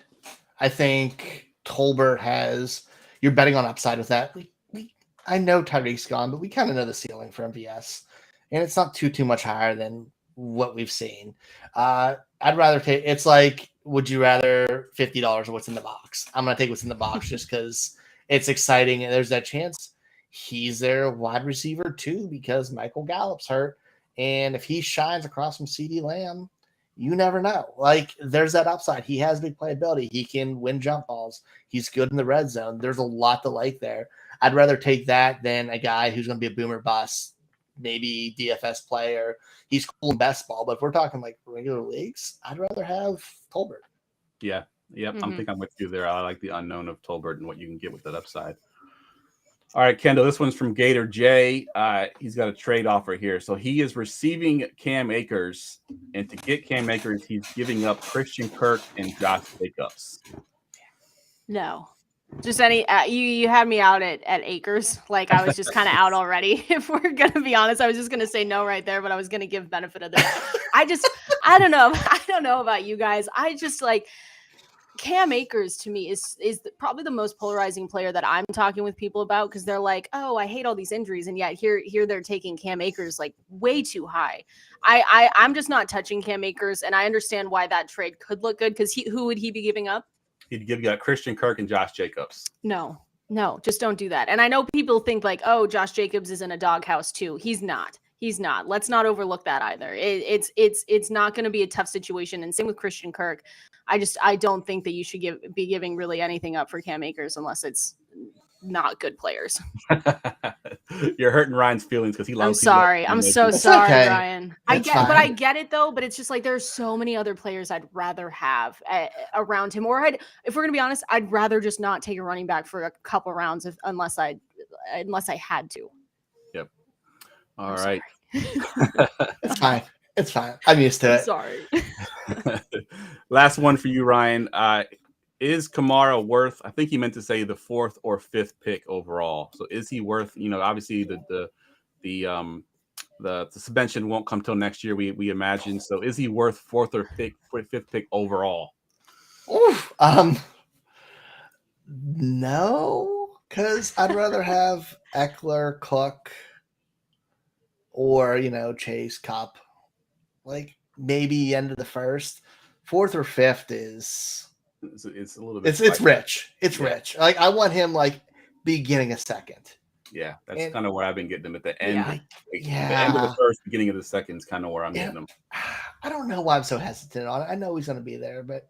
I think Tolbert you're betting on upside with that. I know Tyreek's gone, but we kind of know the ceiling for MVS, and it's not too much higher than what we've seen. I'd rather take. It's like, would you rather $50 or what's in the box? I'm gonna take what's in the box just because it's exciting, and there's that chance he's their wide receiver too because Michael Gallup's hurt, and if he shines across from CeeDee Lamb, you never know. Like, there's that upside. He has big playability. He can win jump balls. He's good in the red zone. There's a lot to like there. I'd rather take that than a guy who's going to be a boomer bust, maybe DFS player. He's cool in best ball, but if we're talking like regular leagues, I'd rather have Tolbert. Yeah. Yep. I think I'm with you there. I like the unknown of Tolbert and what you can get with that upside. All right, Kendall, this one's from Gator J. He's got a trade offer here. So he is receiving Cam Akers, and to get Cam Akers, he's giving up Christian Kirk and Josh Jacobs. No. Just any you had me out at Akers. Like, I was just kind of out already. If we're gonna be honest, I was just gonna say no right there, but I was gonna give benefit of that. I don't know. I don't know about you guys. I just like Cam Akers to me is probably the most polarizing player that I'm talking with people about, because they're like, oh, I hate all these injuries, and yet here they're taking Cam Akers like way too high. I'm just not touching Cam Akers, and I understand why that trade could look good, because who would he be giving up? He'd give you Christian Kirk and Josh Jacobs. No, just don't do that. And I know people think like, oh, Josh Jacobs is in a doghouse too. He's not. Let's not overlook that either. It's not going to be a tough situation. And same with Christian Kirk. I don't think that you should be giving really anything up for Cam Akers unless it's not good players. You're hurting Ryan's feelings because he loves. I'm sorry. I'm so sorry, okay. Ryan. I get it though. But it's just like there's so many other players I'd rather have around him. Or if we're gonna be honest, I'd rather just not take a running back for a couple rounds unless I had to. Yep. All right. It's fine. It's fine. I'm used to it. Sorry. Last one for you, Ryan. Is Kamara worth, I think he meant to say the 4th or 5th pick overall. So is he worth, obviously the suspension won't come till next year, we imagine. So is he worth 4th or 5th pick overall? Oof. No, because I'd rather have Eckler, Cook, or, Chase, Cup. Like, maybe end of the 1st. 4th or 5th is... It's a little bit. It's rich. It's rich. Like, I want him beginning a 2nd. Yeah, that's kind of where I've been getting them at the end. Yeah. The end of the 1st, beginning of the 2nd is kind of where I'm getting them. I don't know why I'm so hesitant on it. I know he's going to be there, but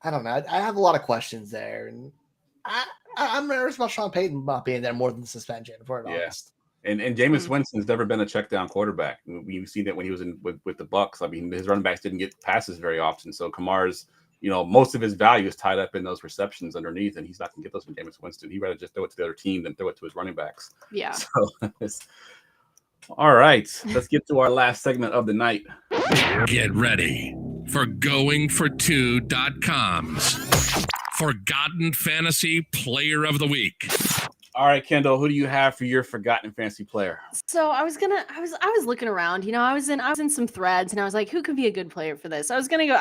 I don't know. I have a lot of questions there, and I'm nervous about Sean Payton not being there more than the suspension, if we're honest. And Jameis Winston's never been a check down quarterback. We've seen that when he was with the Bucks. I mean, his running backs didn't get passes very often. So Kamara's, most of his value is tied up in those receptions underneath, and he's not going to get those from Jameis Winston. He'd rather just throw it to the other team than throw it to his running backs. Yeah. So, all right, let's get to our last segment of the night. Get ready for goingfor2.com's Forgotten Fantasy Player of the Week. All right, Kendall, who do you have for your forgotten fantasy player? So I was looking around, I was in some threads and I was like, who could be a good player for this? I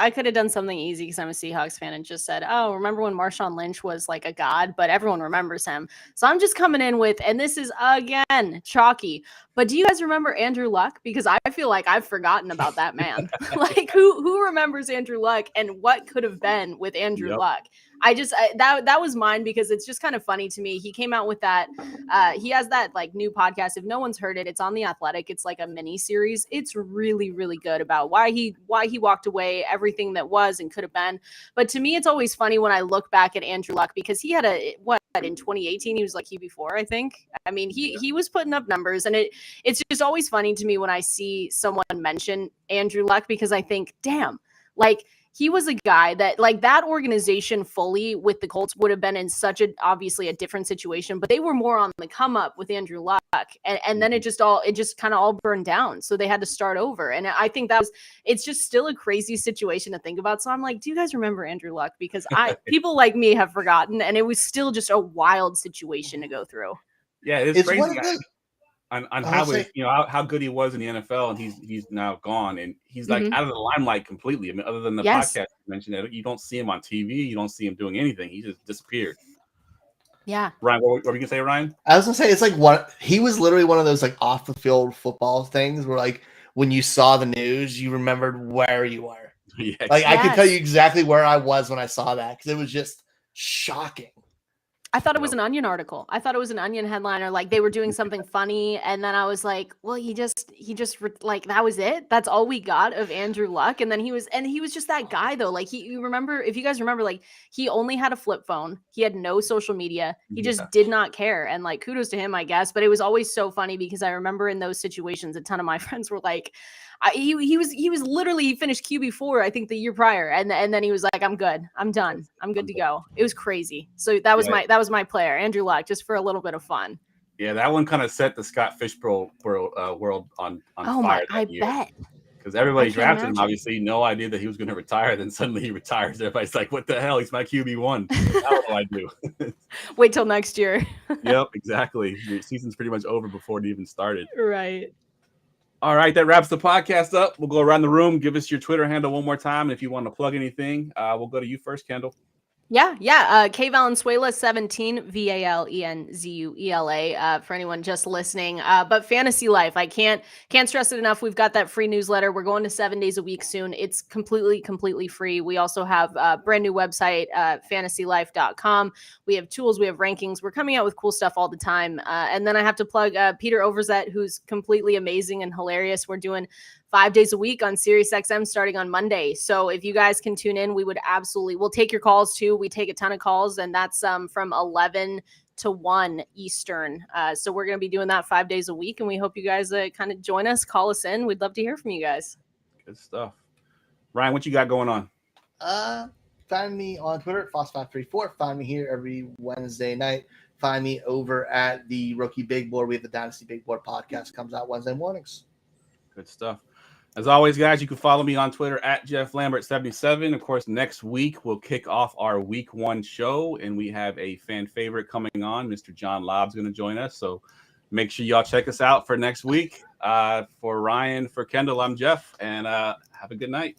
could have done something easy because I'm a Seahawks fan and just said, oh, remember when Marshawn Lynch was like a god, but everyone remembers him. So I'm just coming in with, and this is again chalky, but do you guys remember Andrew Luck? Because I feel like I've forgotten about that man. Like who remembers Andrew Luck and what could have been with Andrew Luck? That was mine because it's just kind of funny to me. He came out with that. He has that like new podcast. If no one's heard it, it's on The Athletic. It's like a mini series. It's really, really good about why he walked away, everything that was and could have been. But to me, it's always funny when I look back at Andrew Luck because he had in 2018 he was like QB4, I think. I mean, he was putting up numbers, and it's just always funny to me when I see someone mention Andrew Luck because I think, damn, like he was a guy that like that organization fully with the Colts would have been in such obviously a different situation, but they were more on the come up with Andrew Luck. And then it just kind of all burned down. So they had to start over. And I think it's just still a crazy situation to think about. So I'm like, do you guys remember Andrew Luck? Because people like me have forgotten, and it was still just a wild situation to go through. Yeah, it's crazy. On how good he was in the NFL, and he's now gone, and he's like out of the limelight completely. I mean, other than the podcast you mentioned, that you don't see him on TV, you don't see him doing anything. He just disappeared. Yeah, Ryan, what were you gonna say, Ryan? I was gonna say it's like he was literally one of those like off the field football things where like when you saw the news, you remembered where you were. Yeah, like I could tell you exactly where I was when I saw that because it was just shocking. I thought it was an Onion article. I thought it was an Onion headliner. Like they were doing something funny. And then I was like, well, he just like, that was it. That's all we got of Andrew Luck. And then he was just that guy though. Like if you guys remember, like he only had a flip phone. He had no social media. He just did not care. And like, kudos to him, I guess. But it was always so funny because I remember in those situations, a ton of my friends were like, he was literally, he finished QB4, I think the year prior. And then he was like, I'm good. I'm done. I'm good to go. It was crazy. So that was my player, Andrew Luck, just for a little bit of fun. Yeah, that one kind of set the Scott Fishbowl world on fire. I bet. Because everybody drafted him, obviously, no idea that he was going to retire. Then suddenly he retires. Everybody's like, what the hell? He's my QB1. What do I do? Wait till next year. Yep, exactly. Your season's pretty much over before it even started. Right. All right, that wraps the podcast up. We'll go around the room. Give us your Twitter handle one more time. If you want to plug anything, we'll go to you first, Kendall. Yeah. K Valenzuela 17 VALENZUELA for anyone just listening. But Fantasy Life, I can't stress it enough. We've got that free newsletter. We're going to 7 days a week soon. It's completely free. We also have a brand new website, fantasylife.com. We have tools, we have rankings. We're coming out with cool stuff all the time. And then I have to plug Peter Overzet, who's completely amazing and hilarious. We're doing 5 days a week on SiriusXM starting on Monday. So if you guys can tune in, we'll take your calls too. We take a ton of calls, and that's from 11 to 1 Eastern. So we're going to be doing that 5 days a week, and we hope you guys kind of join us, call us in. We'd love to hear from you guys. Good stuff. Ryan, what you got going on? Find me on Twitter at Foss534. Find me here every Wednesday night. Find me over at the Rookie Big Board. We have the Dynasty Big Board podcast, comes out Wednesday mornings. Good stuff. As always, guys, you can follow me on Twitter at Jeff Lambert77. Of course, next week we'll kick off our week 1 show, and we have a fan favorite coming on. Mr. John Lobb's going to join us, so make sure y'all check us out for next week. For Ryan, for Kendall, I'm Jeff, and have a good night.